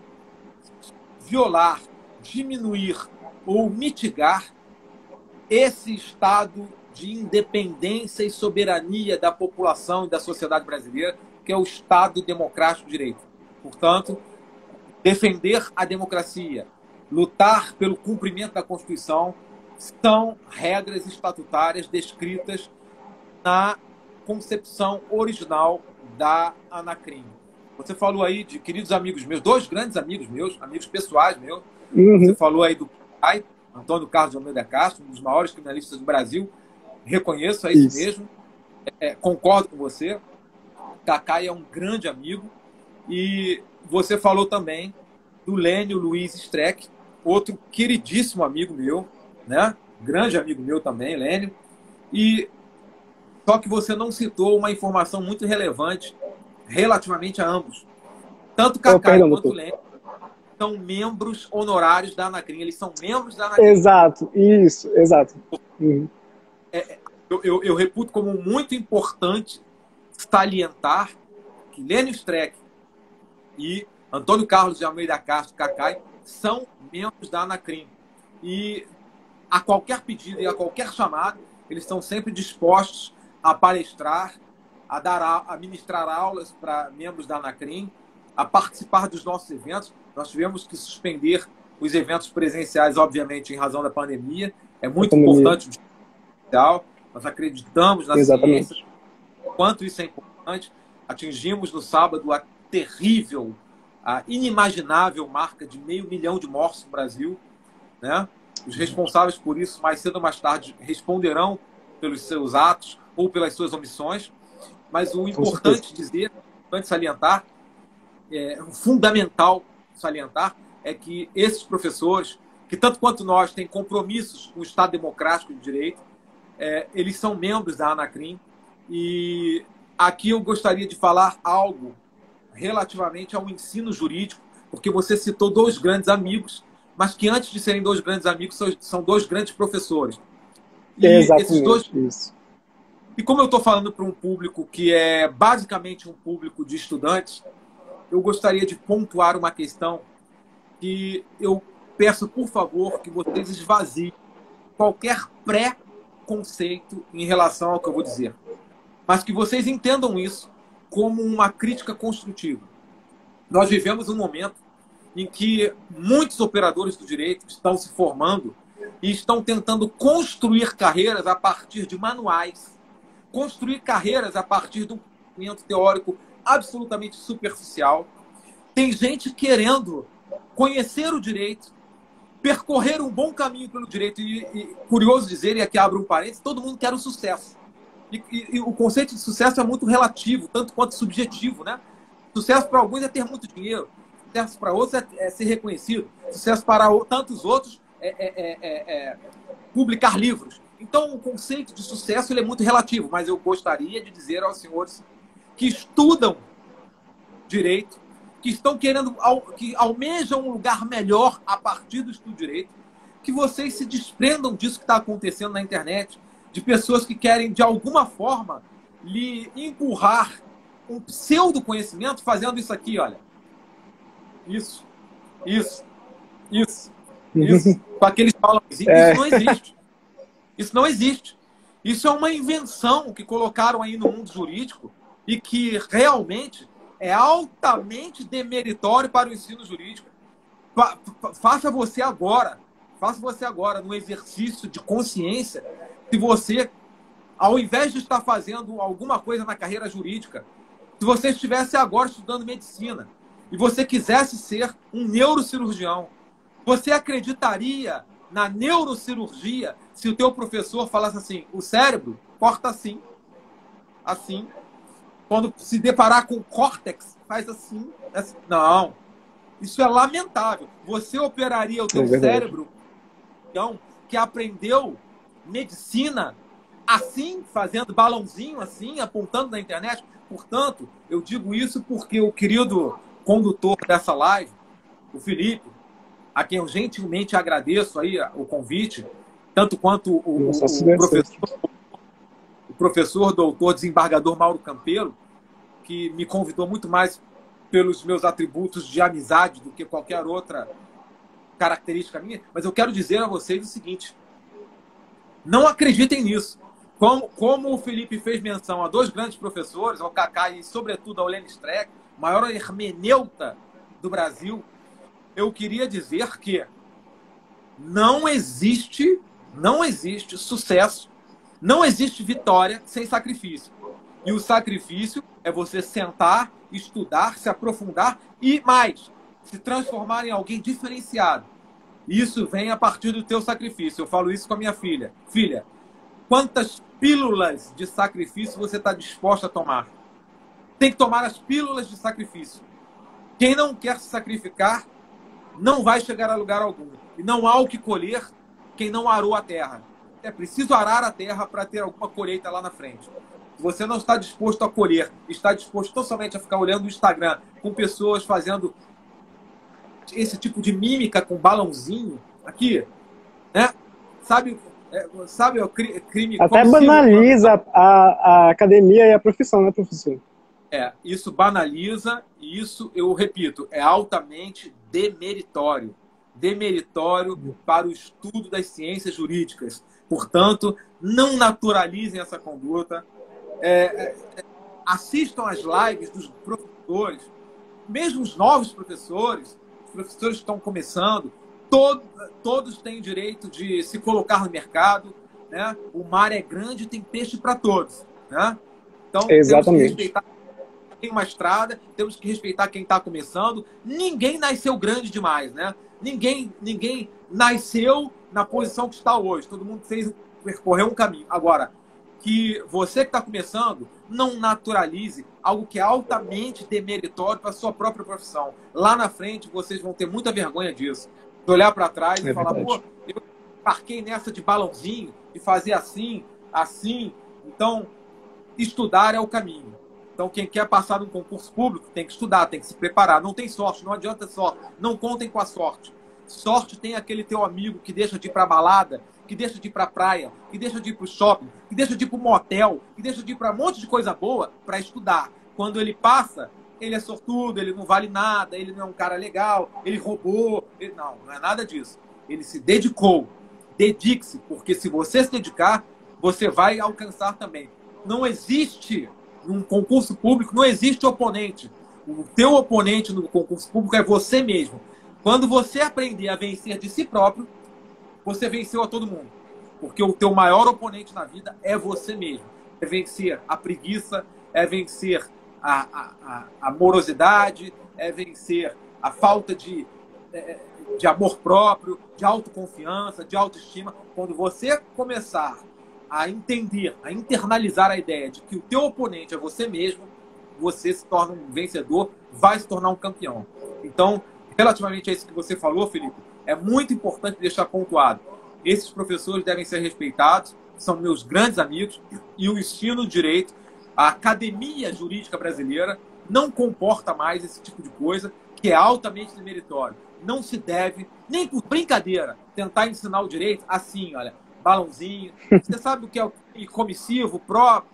violar, diminuir ou mitigar esse estado de independência e soberania da população e da sociedade brasileira, que é o Estado Democrático de Direito. Portanto, defender a democracia, lutar pelo cumprimento da Constituição, são regras estatutárias descritas na concepção original da Anacrim. Você falou aí de queridos amigos meus, dois grandes amigos meus, amigos pessoais meus. Você falou aí do pai, Antônio Carlos de Almeida Castro, um dos maiores criminalistas do Brasil. Reconheço, é isso mesmo. Concordo com você. Cacai é um grande amigo. E você falou também do Lênio Luiz Streck, outro queridíssimo amigo meu, né? Grande amigo meu também, Lênio. E só que você não citou uma informação muito relevante relativamente a ambos. Tanto Cacai quanto Lênio são membros honorários da Anacrim. Eles são membros da Anacrim. Exato, isso, exato. Eu reputo como muito importante salientar que Lênio Streck e Antônio Carlos de Almeida Castro, Cacai, são membros da Anacrim. E a qualquer pedido e a qualquer chamado, eles estão sempre dispostos a palestrar, a ministrar aulas para membros da Anacrim, a participar dos nossos eventos. Nós tivemos que suspender os eventos presenciais, obviamente, em razão da pandemia. É muito importante o digital. Nós acreditamos na ciência, quanto isso é importante. Atingimos no sábado a terrível, a inimaginável marca de 500 mil de mortos no Brasil, né? Os responsáveis por isso, mais cedo ou mais tarde, responderão pelos seus atos ou pelas suas omissões. Mas o importante dizer, importante salientar, o fundamental salientar, é que esses professores, que tanto quanto nós têm compromissos com o Estado Democrático de Direito, eles são membros da Anacrim. E aqui eu gostaria de falar algo relativamente ao ensino jurídico, porque você citou dois grandes amigos, mas que antes de serem dois grandes amigos, são dois grandes professores. E exatamente, esses dois... isso. E como eu estou falando para um público que é basicamente um público de estudantes, eu gostaria de pontuar uma questão que eu peço, por favor, que vocês esvaziem qualquer pré-conceito em relação ao que eu vou dizer. Mas que vocês entendam isso como uma crítica construtiva. Nós vivemos um momento em que muitos operadores do direito estão se formando e estão tentando construir carreiras a partir de manuais, construir carreiras a partir de um conhecimento teórico absolutamente superficial. Tem gente querendo conhecer o direito, percorrer um bom caminho pelo direito e curioso dizer, e aqui abro um parênteses, todo mundo quer o sucesso. E o conceito de sucesso é muito relativo, tanto quanto subjetivo, né? Sucesso para alguns é ter muito dinheiro, sucesso para outros é ser reconhecido, sucesso para tantos outros é publicar livros. Então, o conceito de sucesso ele é muito relativo, mas eu gostaria de dizer aos senhores que estudam direito, que estão querendo, que almejam um lugar melhor a partir do estudo de direito, que vocês se desprendam disso que está acontecendo na internet, de pessoas que querem, de alguma forma, lhe empurrar um pseudo-conhecimento fazendo isso aqui, olha. Isso, isso, isso, isso. Com aqueles balãozinhos. Isso não existe. Isso não existe. Isso é uma invenção que colocaram aí no mundo jurídico e que realmente é altamente demeritório para o ensino jurídico. Faça você agora, no exercício de consciência, se você, ao invés de estar fazendo alguma coisa na carreira jurídica, se você estivesse agora estudando medicina e você quisesse ser um neurocirurgião, você acreditaria na neurocirurgia se o teu professor falasse assim, o cérebro corta assim, assim, quando se deparar com o córtex, faz assim, assim. Não, isso é lamentável. Você operaria o teu cérebro, então, que aprendeu medicina assim, fazendo balãozinho assim, apontando na internet. Portanto, eu digo isso porque o querido condutor dessa live, o Felipe, a quem eu gentilmente agradeço aí o convite, tanto quanto o professor doutor desembargador Mauro Campelo, que me convidou muito mais pelos meus atributos de amizade do que qualquer outra característica minha. Mas eu quero dizer a vocês o seguinte, não acreditem nisso. Como o Felipe fez menção a dois grandes professores, ao Kaká e, sobretudo, ao Lenny Streck, maior hermeneuta do Brasil, eu queria dizer que não existe sucesso, não existe vitória sem sacrifício. E o sacrifício é você sentar, estudar, se aprofundar e, mais, se transformar em alguém diferenciado. Isso vem a partir do teu sacrifício. Eu falo isso com a minha filha. Filha, quantas pílulas de sacrifício você está disposta a tomar? Tem que tomar as pílulas de sacrifício. Quem não quer se sacrificar não vai chegar a lugar algum. E não há o que colher quem não arou a terra. É preciso arar a terra para ter alguma colheita lá na frente. Se você não está disposto a colher, está disposto tão somente a ficar olhando o Instagram com pessoas fazendo esse tipo de mímica com balãozinho aqui, né? Sabe o crime... Até banaliza a academia e a profissão, né, professor? Isso banaliza e isso, eu repito, é altamente demeritório. Demeritório para o estudo das ciências jurídicas. Portanto, não naturalizem essa conduta. Assistam às lives dos professores, mesmo os novos professores, os professores que estão começando, todos têm direito de se colocar no mercado, né? O mar é grande e tem peixe para todos, né? Então, exatamente. Temos que respeitar quem tem uma estrada, temos que respeitar quem está começando. Ninguém nasceu grande demais, né? Ninguém nasceu na posição que está hoje. Todo mundo percorreu um caminho. Agora, que você que está começando não naturalize algo que é altamente demeritório para a sua própria profissão. Lá na frente, vocês vão ter muita vergonha disso. De olhar para trás e falar, pô, eu embarquei nessa de balãozinho, de fazer assim, assim. Então, estudar é o caminho. Então, quem quer passar num concurso público tem que estudar, tem que se preparar. Não tem sorte, não adianta sorte. Não contem com a sorte. Sorte tem aquele teu amigo que deixa de ir para balada, que deixa de ir para praia, que deixa de ir para o shopping, que deixa de ir para o motel, que deixa de ir para um monte de coisa boa para estudar. Quando ele passa, ele é sortudo, ele não vale nada, ele não é um cara legal, ele roubou. Não é nada disso. Ele se dedicou. Dedique-se, porque se você se dedicar, você vai alcançar também. Não existe, num concurso público, não existe oponente. O teu oponente no concurso público é você mesmo. Quando você aprender a vencer de si próprio, você venceu a todo mundo. Porque o teu maior oponente na vida é você mesmo. É vencer a preguiça, é vencer a morosidade, é vencer a falta de amor próprio, de autoconfiança, de autoestima. Quando você começar a entender, a internalizar a ideia de que o teu oponente é você mesmo, você se torna um vencedor, vai se tornar um campeão. Então, relativamente a isso que você falou, Felipe, é muito importante deixar pontuado. Esses professores devem ser respeitados, são meus grandes amigos, e o ensino de direito, a academia jurídica brasileira, não comporta mais esse tipo de coisa, que é altamente demeritório. Não se deve, nem por brincadeira, tentar ensinar o direito assim, olha, balãozinho. Você sabe o que é o comissivo próprio,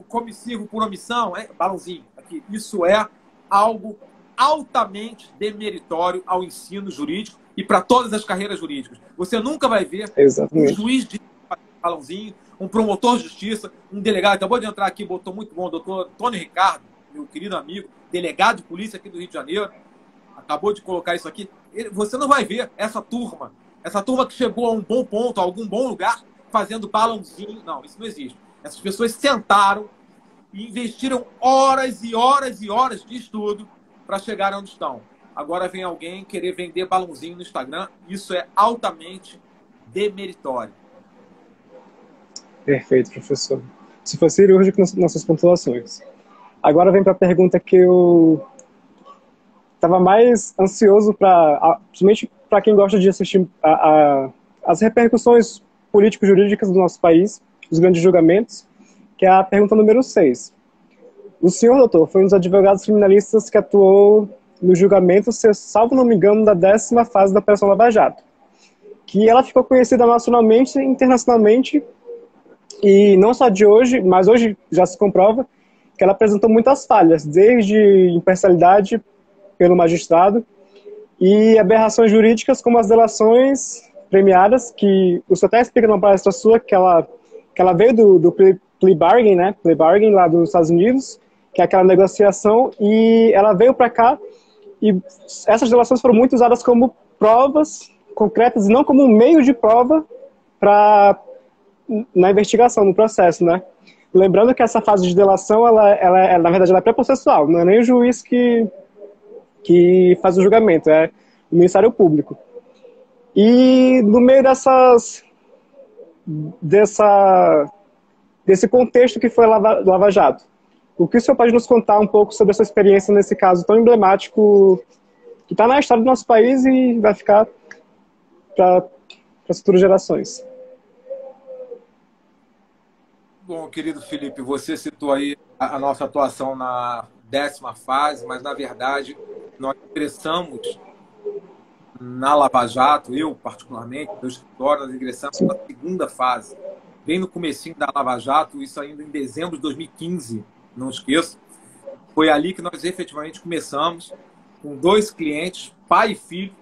comissivo por omissão? É balãozinho. Aqui. Isso é algo altamente demeritório ao ensino jurídico e para todas as carreiras jurídicas. Você nunca vai ver um juiz de balãozinho, um promotor de justiça, um delegado. Acabou de entrar aqui, botou muito bom, doutor Antônio Ricardo, meu querido amigo, delegado de polícia aqui do Rio de Janeiro, acabou de colocar isso aqui. Você não vai ver essa turma que chegou a um bom ponto, a algum bom lugar, fazendo balãozinho. Não, isso não existe. Essas pessoas sentaram e investiram horas e horas e horas de estudo para chegar onde estão. Agora vem alguém querer vender balãozinho no Instagram. Isso é altamente demeritório. Perfeito, professor. Se for cirúrgico nas nossas pontuações. Agora vem para a pergunta que eu estava mais ansioso para, principalmente para quem gosta de assistir as repercussões político-jurídicas do nosso país, os grandes julgamentos, que é a pergunta número 6. O senhor, doutor, foi um dos advogados criminalistas que atuou no julgamento, salvo não me engano, da 10ª fase da Operação Lava Jato, que ela ficou conhecida nacionalmente e internacionalmente, e não só de hoje, mas hoje já se comprova que ela apresentou muitas falhas, desde imparcialidade pelo magistrado e aberrações jurídicas como as delações premiadas, que o senhor até explica numa palestra sua que ela veio do plea bargain, né? Plea bargain lá dos Estados Unidos, que é aquela negociação, e ela veio para cá e essas delações foram muito usadas como provas concretas e não como um meio de prova na investigação, no processo, né? Lembrando que essa fase de delação, ela na verdade, ela é pré-processual, não é nem o juiz que faz o julgamento, é o Ministério Público. E no meio desse contexto que foi Lava Jato, o que o senhor pode nos contar um pouco sobre a sua experiência nesse caso tão emblemático, que está na história do nosso país e vai ficar para as futuras gerações? Bom, querido Felipe, você citou aí a nossa atuação na 10ª fase, mas, na verdade, nós ingressamos na Lava Jato, eu, particularmente, meu escritório, nós ingressamos na 2ª fase, bem no comecinho da Lava Jato, isso ainda em dezembro de 2015, não esqueço. Foi ali que nós efetivamente começamos, com 2 clientes, pai e filho,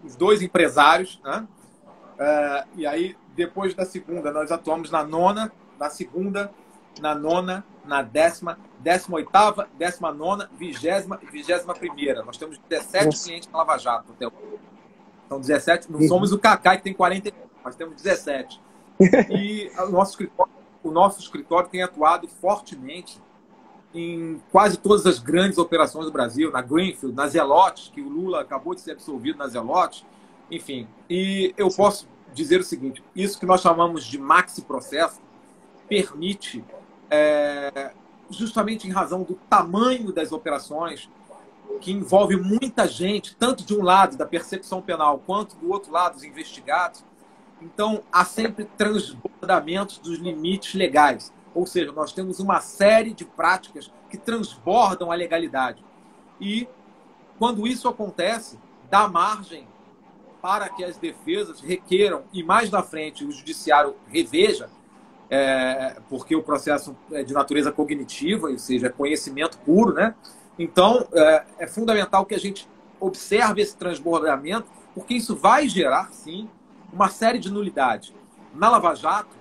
os 2 empresários, né? E aí, depois da 2ª, nós atuamos na 9ª, na 2ª, na 9ª, na 10ª, 18ª, 19ª, 20ª e 21ª. Nós temos 17 clientes na Lava Jato até hoje. São 17, não somos o Cacai que tem 40, mas temos 17. E o nosso escritório tem atuado fortemente em quase todas as grandes operações do Brasil, na Greenfield, na Zelotes, que o Lula acabou de ser absolvido na Zelotes, enfim. E eu posso dizer o seguinte, isso que nós chamamos de maxi-processo permite, justamente em razão do tamanho das operações, que envolve muita gente, tanto de um lado da percepção penal, quanto do outro lado dos investigados. Então, há sempre transbordamentos dos limites legais. Ou seja, nós temos uma série de práticas que transbordam a legalidade. E, quando isso acontece, dá margem para que as defesas requeram, e mais na frente o judiciário reveja, porque o processo é de natureza cognitiva, ou seja, é conhecimento puro, né? Então, é fundamental que a gente observe esse transbordamento, porque isso vai gerar, sim, uma série de nulidades. Na Lava Jato,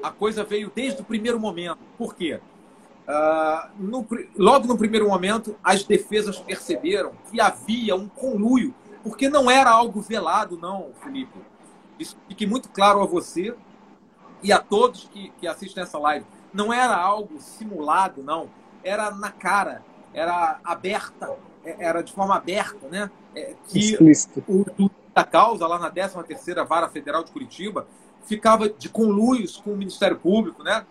a coisa veio desde o primeiro momento. Por quê? Logo no primeiro momento, as defesas perceberam que havia um conluio, porque não era algo velado, não, Felipe. Isso fique muito claro a você e a todos que assistem essa live. Não era algo simulado, não. Era na cara, era aberta, era de forma aberta, né? Que o da causa, lá na 13ª Vara Federal de Curitiba, ficava de conluios com o Ministério Público, né?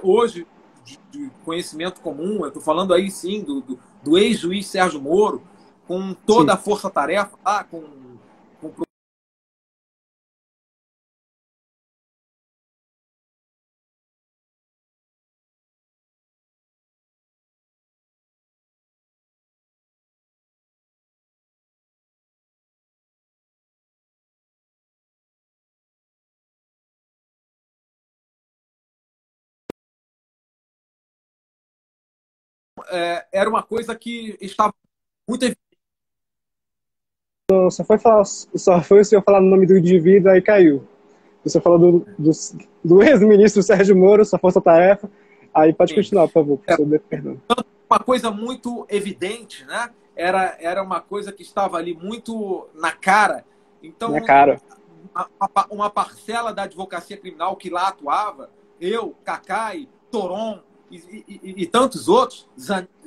Hoje, de conhecimento comum, eu estou falando aí, sim, do ex-juiz Sérgio Moro, com toda a força-tarefa lá, com era uma coisa que estava muito evidente. Só foi o senhor falar no nome do indivíduo, aí caiu. O senhor falou do ex-ministro Sérgio Moro, sua força-tarefa. Aí pode continuar, por favor, professor. Perdão. Uma coisa muito evidente, né? Era uma coisa que estava ali muito na cara. Então, na cara. Uma parcela da advocacia criminal que lá atuava, eu, Cacai, Toron e tantos outros,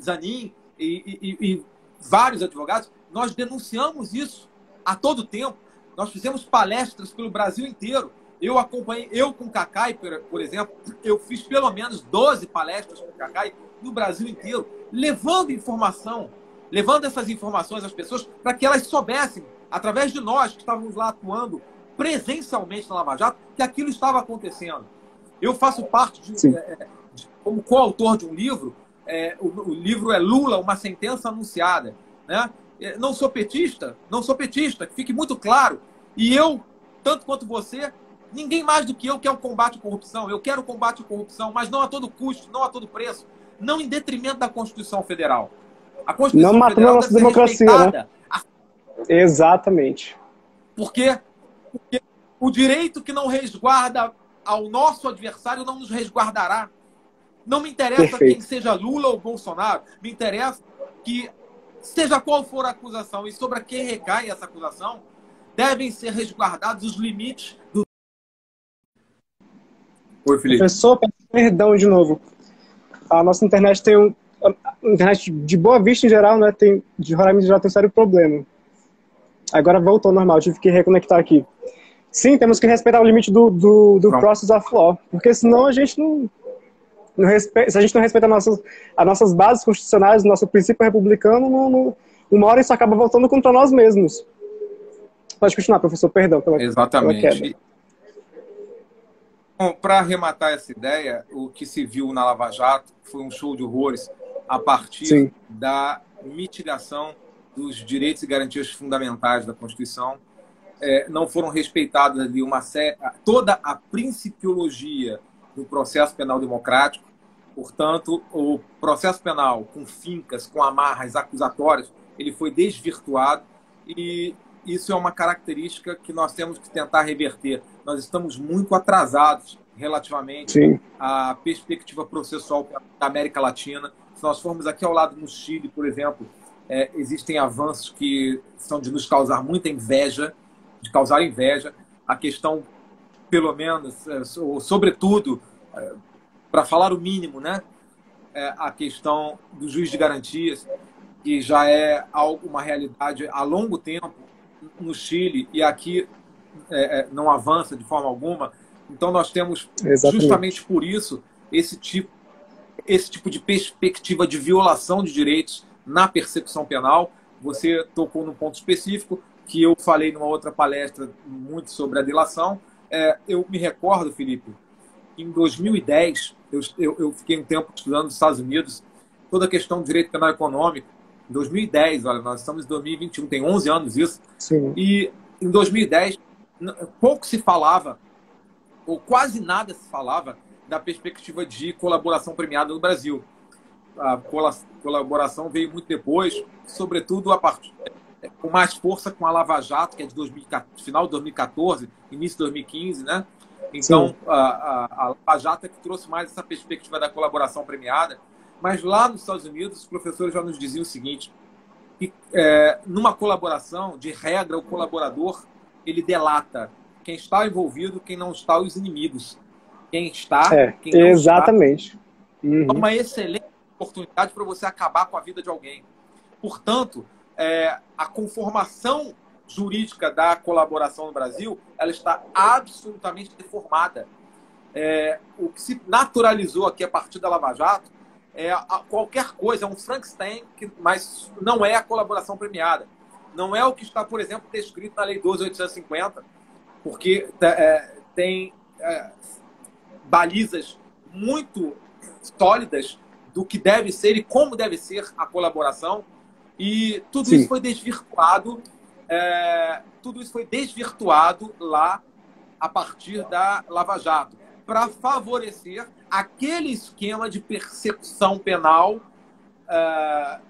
Zanin e vários advogados, nós denunciamos isso a todo tempo. Nós fizemos palestras pelo Brasil inteiro. Eu acompanhei, eu com Cacai, por exemplo, eu fiz pelo menos 12 palestras com Cacai no Brasil inteiro, levando informação, levando essas informações às pessoas para que elas soubessem, através de nós que estávamos lá atuando presencialmente na Lava Jato, que aquilo estava acontecendo. Eu faço parte como coautor de um livro, o livro é Lula, uma sentença anunciada, né? Não sou petista, que fique muito claro. E eu, tanto quanto você, ninguém mais do que eu quer o combate à corrupção. Eu quero o combate à corrupção, mas não a todo custo, não a todo preço, não em detrimento da Constituição Federal. A Constituição não matando a nossa democracia, né? Exatamente. Porque o direito que não resguarda ao nosso adversário não nos resguardará. Não me interessa quem seja Lula ou Bolsonaro. Me interessa que, seja qual for a acusação e sobre quem recai essa acusação, devem ser resguardados os limites do... Oi, Felipe. Professor, perdão de novo. A nossa internet tem internet de Boa Vista em geral, né? De Roraima em geral tem um sério problema. Agora voltou ao normal, tive que reconectar aqui. Sim, temos que respeitar o limite do process of law, porque senão a gente não respeita, se a gente não respeita as nossas bases constitucionais, o nosso princípio republicano, uma hora isso acaba voltando contra nós mesmos. Pode continuar, professor, perdão pela Exatamente. Bom, para arrematar essa ideia, o que se viu na Lava Jato foi um show de horrores a partir da mitigação dos direitos e garantias fundamentais da Constituição. Não foram respeitadas ali toda a principiologia do processo penal democrático. Portanto, o processo penal com fincas, com amarras acusatórias, ele foi desvirtuado e isso é uma característica que nós temos que tentar reverter. Nós estamos muito atrasados relativamente à perspectiva processual da América Latina. Se nós formos aqui ao lado no Chile, por exemplo, existem avanços que são de nos causar muita inveja, a questão, pelo menos, sobretudo, para falar o mínimo, né? A questão do juiz de garantias, que já é uma realidade há longo tempo no Chile e aqui não avança de forma alguma. Então nós temos, justamente por isso, esse tipo de perspectiva de violação de direitos na persecução penal. Você tocou num ponto específico que eu falei numa outra palestra muito sobre a delação. Eu me recordo, Felipe, em 2010, eu fiquei um tempo estudando nos Estados Unidos toda a questão do direito penal econômico. Em 2010, olha, nós estamos em 2021, tem 11 anos isso. Sim. E em 2010, pouco se falava, ou quase nada se falava, da perspectiva de colaboração premiada no Brasil. A colaboração veio muito depois, sobretudo com mais força com a Lava Jato, que é de final de 2014, início de 2015, né? Então, a Lava Jato é que trouxe mais essa perspectiva da colaboração premiada. Mas lá nos Estados Unidos, os professores já nos diziam o seguinte, que numa colaboração, de regra, o colaborador, ele delata quem está envolvido, quem não está, os inimigos. Quem está, quem não exatamente. está. É uma excelente oportunidade para você acabar com a vida de alguém. Portanto, a conformação jurídica da colaboração no Brasil, ela está absolutamente deformada. O que se naturalizou aqui a partir da Lava Jato qualquer coisa, é um Frankenstein, mas não é a colaboração premiada. Não é o que está, por exemplo, descrito na Lei 12.850, porque tem balizas muito sólidas do que deve ser e como deve ser a colaboração, e tudo isso foi desvirtuado. Tudo isso foi desvirtuado lá a partir da Lava Jato, para favorecer aquele esquema de persecução penal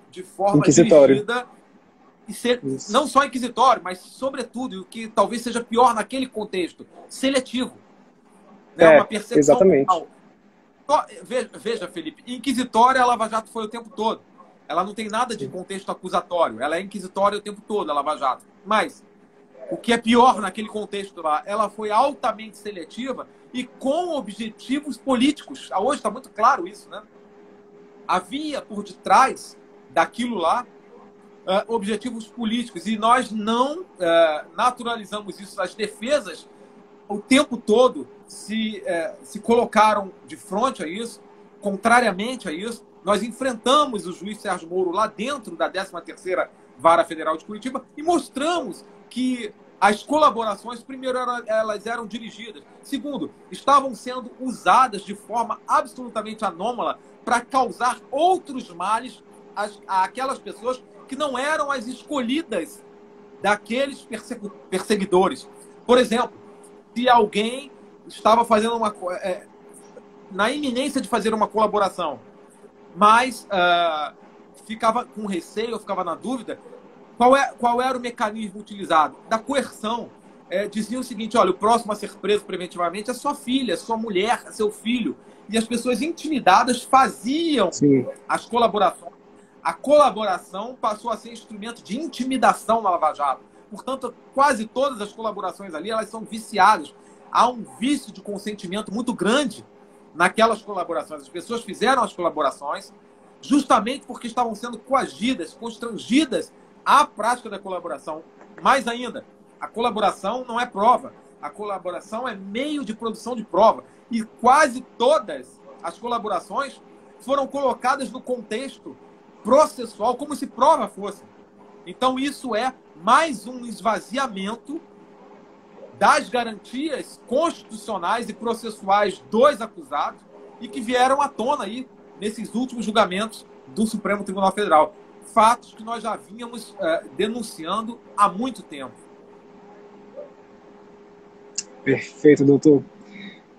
de forma dirigida, e ser, não só inquisitório, mas, sobretudo, e o que talvez seja pior naquele contexto, seletivo. Né? Uma percepção exatamente. total. Veja, Felipe, inquisitória a Lava Jato foi o tempo todo. Ela não tem nada de contexto acusatório. Ela é inquisitória o tempo todo, a Lava Jato. Mas o que é pior naquele contexto lá, ela foi altamente seletiva e com objetivos políticos. Hoje está muito claro isso, né? Havia por detrás daquilo lá objetivos políticos e nós não naturalizamos isso. As defesas o tempo todo se colocaram de frente a isso, contrariamente a isso. Nós enfrentamos o juiz Sérgio Moro lá dentro da 13ª Vara Federal de Curitiba e mostramos que as colaborações, primeiro, elas eram dirigidas. Segundo, estavam sendo usadas de forma absolutamente anômala para causar outros males àquelas pessoas que não eram as escolhidas daqueles perseguidores. Por exemplo, se alguém estava fazendo na iminência de fazer uma colaboração, mas ficava com receio, ou ficava na dúvida, qual era o mecanismo utilizado? Da coerção. Dizia o seguinte, olha, o próximo a ser preso preventivamente é sua filha, sua mulher, seu filho. E as pessoas intimidadas faziam as colaborações. A colaboração passou a ser instrumento de intimidação na Lava Jato. Portanto, quase todas as colaborações ali, elas são viciadas. Há um vício de consentimento muito grande naquelas colaborações. As pessoas fizeram as colaborações justamente porque estavam sendo coagidas, constrangidas à prática da colaboração. Mais ainda, a colaboração não é prova. A colaboração é meio de produção de prova. E quase todas as colaborações foram colocadas no contexto processual como se prova fosse. Então isso é mais um esvaziamento das garantias constitucionais e processuais dos acusados e que vieram à tona aí nesses últimos julgamentos do Supremo Tribunal Federal. Fatos que nós já vínhamos denunciando há muito tempo. Perfeito, doutor.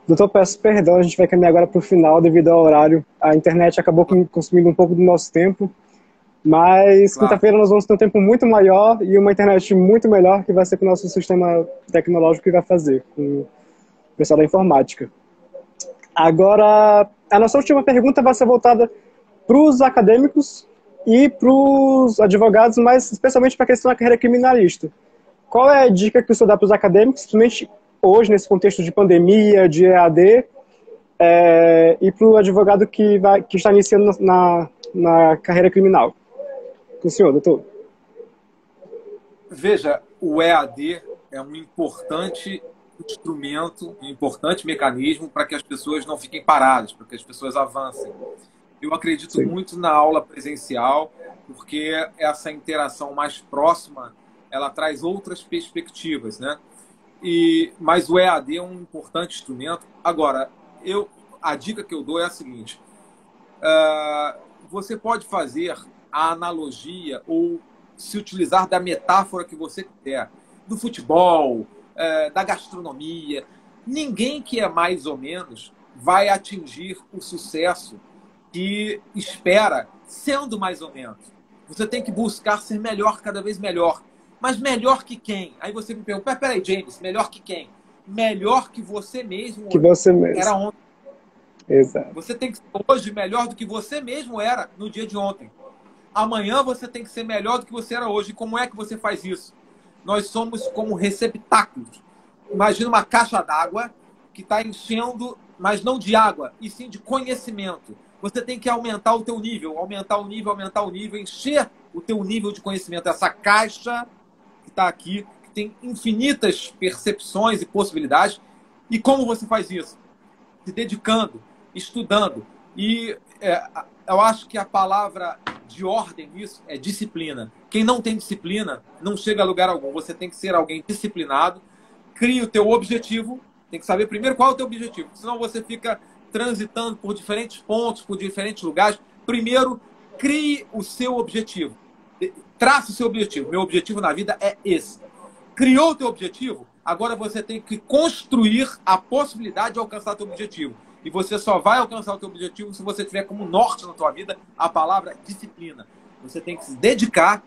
Doutor, peço perdão, a gente vai caminhar agora para o final devido ao horário. A internet acabou consumindo um pouco do nosso tempo, mas quinta-feira nós vamos ter um tempo muito maior e uma internet muito melhor que vai ser com o nosso sistema tecnológico que vai fazer, com o pessoal da informática. Agora, a nossa última pergunta vai ser voltada para os acadêmicos e para os advogados, mas especialmente para a questão da carreira criminalista. Qual é a dica que o senhor dá para os acadêmicos, principalmente hoje, nesse contexto de pandemia, de EAD, e para o advogado que está iniciando na carreira criminal? Com o senhor, doutor. Veja, o EAD é um importante instrumento, um importante mecanismo para que as pessoas não fiquem paradas, para que as pessoas avancem. Eu acredito muito na aula presencial, porque essa interação mais próxima, ela traz outras perspectivas, né? Mas o EAD é um importante instrumento. Agora, a dica que eu dou é a seguinte. Você pode fazer a analogia ou se utilizar da metáfora que você quiser. Do futebol, da gastronomia. Ninguém que é mais ou menos vai atingir o sucesso que espera sendo mais ou menos. Você tem que buscar ser melhor, cada vez melhor. Mas melhor que quem? Aí você me pergunta, peraí, James, melhor que quem? Melhor que você mesmo. Que você mesmo. Era ontem. Exato. Você tem que ser hoje melhor do que você mesmo era no dia de ontem. Amanhã você tem que ser melhor do que você era hoje. E como é que você faz isso? Nós somos como receptáculos. Imagina uma caixa d'água que está enchendo, mas não de água, e sim de conhecimento. Você tem que aumentar o teu nível, aumentar o nível, encher o teu nível de conhecimento. Essa caixa que está aqui, que tem infinitas percepções e possibilidades. E como você faz isso? Se dedicando, estudando. E eu acho que a palavra de ordem nisso é disciplina. Quem não tem disciplina não chega a lugar algum. Você tem que ser alguém disciplinado. Crie o teu objetivo. Tem que saber primeiro qual é o teu objetivo. Senão você fica transitando por diferentes pontos, por diferentes lugares. Primeiro, crie o seu objetivo. Trace o seu objetivo. Meu objetivo na vida é esse. Criou o teu objetivo, agora você tem que construir a possibilidade de alcançar o teu objetivo. E você só vai alcançar o teu objetivo se você tiver como norte na tua vida a palavra disciplina. Você tem que se dedicar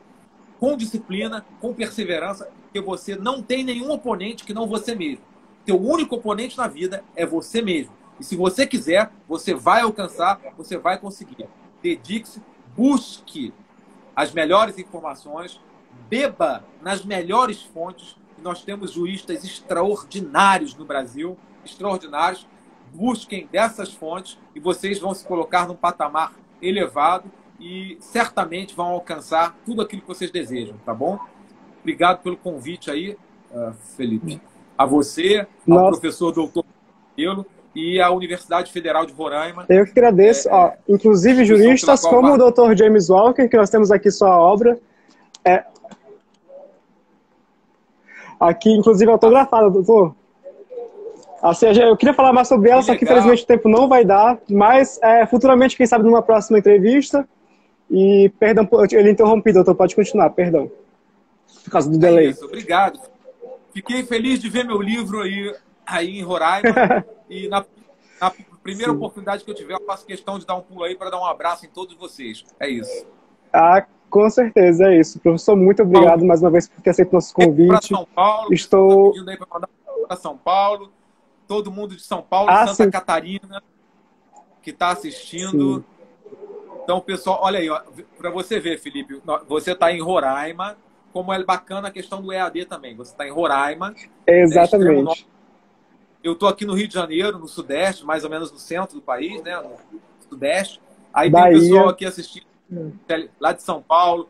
com disciplina, com perseverança, porque você não tem nenhum oponente que não você mesmo. Teu único oponente na vida é você mesmo. E se você quiser, você vai alcançar, você vai conseguir. Dedique-se, busque as melhores informações, beba nas melhores fontes. Nós temos juristas extraordinários no Brasil, extraordinários. Busquem dessas fontes e vocês vão se colocar num patamar elevado e certamente vão alcançar tudo aquilo que vocês desejam, tá bom? Obrigado pelo convite aí, Felipe. A você, ao professor doutor Cabelo e à Universidade Federal de Roraima. Eu que agradeço. Inclusive juristas como o doutor James Walker, que nós temos aqui sua obra. Aqui, inclusive, autografada, doutor. Assim, eu queria falar mais sobre ela, só que infelizmente o tempo não vai dar, mas futuramente, quem sabe, numa próxima entrevista. E, perdão, ele interrompi, doutor, pode continuar, perdão. Por causa do delay. Isso, obrigado. Fiquei feliz de ver meu livro aí em Roraima. E na primeira oportunidade que eu tiver, eu faço questão de dar um pulo aí para dar um abraço em todos vocês. É isso. Com certeza, é isso. Professor, muito obrigado mais uma vez por ter aceito nosso convite. São Paulo, estou pedindo aí para mandar para São Paulo. Todo mundo de São Paulo, Santa Catarina, que está assistindo. Sim. Então, pessoal, olha aí, para você ver, Felipe, você está em Roraima, como é bacana a questão do EAD também. Você está em Roraima. Exatamente. Eu estou aqui no Rio de Janeiro, no Sudeste, mais ou menos no centro do país, né? No Sudeste. Aí Bahia. Tem pessoal aqui assistindo, lá de São Paulo,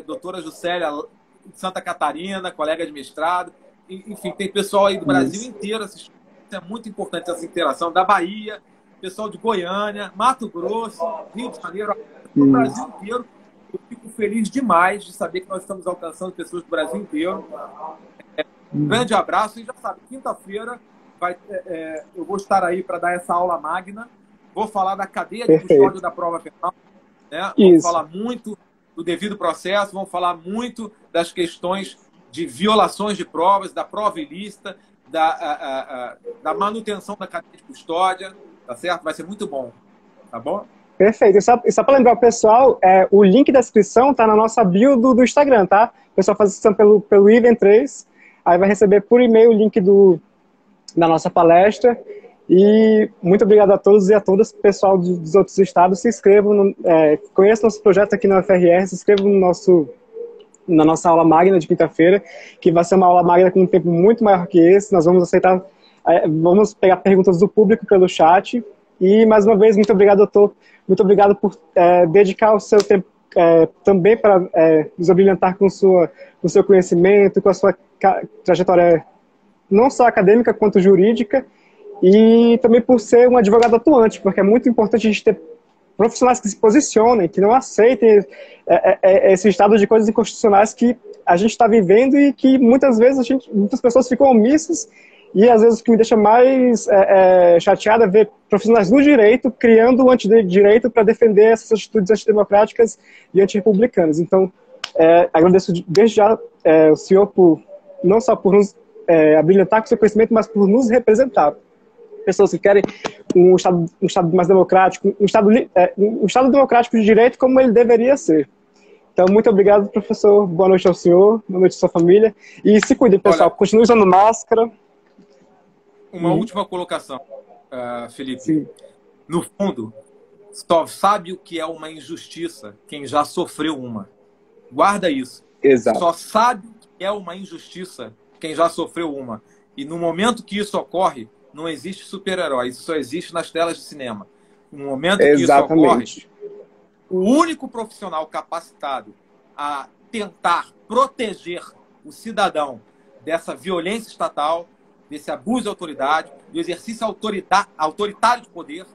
doutora Juscelia, de Santa Catarina, colega de mestrado. Enfim, tem pessoal aí do Brasil inteiro assistindo. É muito importante essa interação. Da Bahia, pessoal de Goiânia, Mato Grosso, Rio de Janeiro, do Brasil inteiro. Eu fico feliz demais de saber que nós estamos alcançando pessoas do Brasil inteiro. Um grande abraço e já sabe, quinta-feira eu vou estar aí para dar essa aula magna. Vou falar da cadeia de custódia da prova penal. Né? Vamos falar muito do devido processo, vamos falar muito das questões de violações de provas, da prova ilícita, da manutenção da cadeia de custódia, tá certo? Vai ser muito bom, tá bom? Perfeito. E só para lembrar o pessoal, o link da inscrição tá na nossa bio do Instagram, tá? O pessoal faz inscrição pelo Event3, aí vai receber por e-mail o link da nossa palestra. E muito obrigado a todos e a todas, pessoal dos outros estados, se inscrevam, conheçam nosso projeto aqui na UFRR, se inscrevam na nossa aula magna de quinta-feira, que vai ser uma aula magna com um tempo muito maior que esse. Nós vamos aceitar, vamos pegar perguntas do público pelo chat. E, mais uma vez, muito obrigado, doutor. Muito obrigado por dedicar o seu tempo também para nos abrilhantar com o seu conhecimento, com a sua trajetória não só acadêmica quanto jurídica, e também por ser um advogado atuante, porque é muito importante a gente ter profissionais que se posicionem, que não aceitem esse estado de coisas inconstitucionais que a gente está vivendo e que muitas vezes muitas pessoas ficam omissas. E às vezes o que me deixa mais chateada é ver profissionais do direito criando o antidireito para defender essas atitudes antidemocráticas e antirrepublicanas. Então, agradeço desde já o senhor não só por nos abrilhantar com seu conhecimento, mas por nos representar. Pessoas que querem um Estado mais democrático, um Estado democrático de direito como ele deveria ser. Então, muito obrigado, professor. Boa noite ao senhor, boa noite à sua família. E se cuidem, pessoal. Continue usando máscara. Uma última colocação, Felipe. Sim. No fundo, só sabe o que é uma injustiça quem já sofreu uma. Guarda isso. Exato. Só sabe o que é uma injustiça quem já sofreu uma. E no momento que isso ocorre, não existe super-herói. Isso só existe nas telas de cinema. No momento que isso ocorre, o único profissional capacitado a tentar proteger o cidadão dessa violência estatal, desse abuso de autoridade, do exercício autoritário de poder,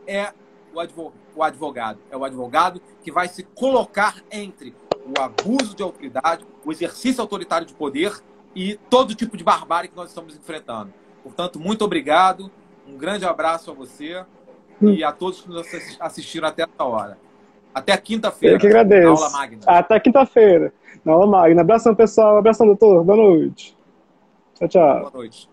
é o advogado. É o advogado que vai se colocar entre o abuso de autoridade, o exercício autoritário de poder e todo tipo de barbárie que nós estamos enfrentando. Portanto, muito obrigado, um grande abraço a você e a todos que nos assistiram até essa hora. Até quinta-feira. Eu que agradeço. Na aula magna. Até quinta-feira, na aula magna. Abração, pessoal. Abração, doutor. Boa noite. Tchau, tchau. Boa noite.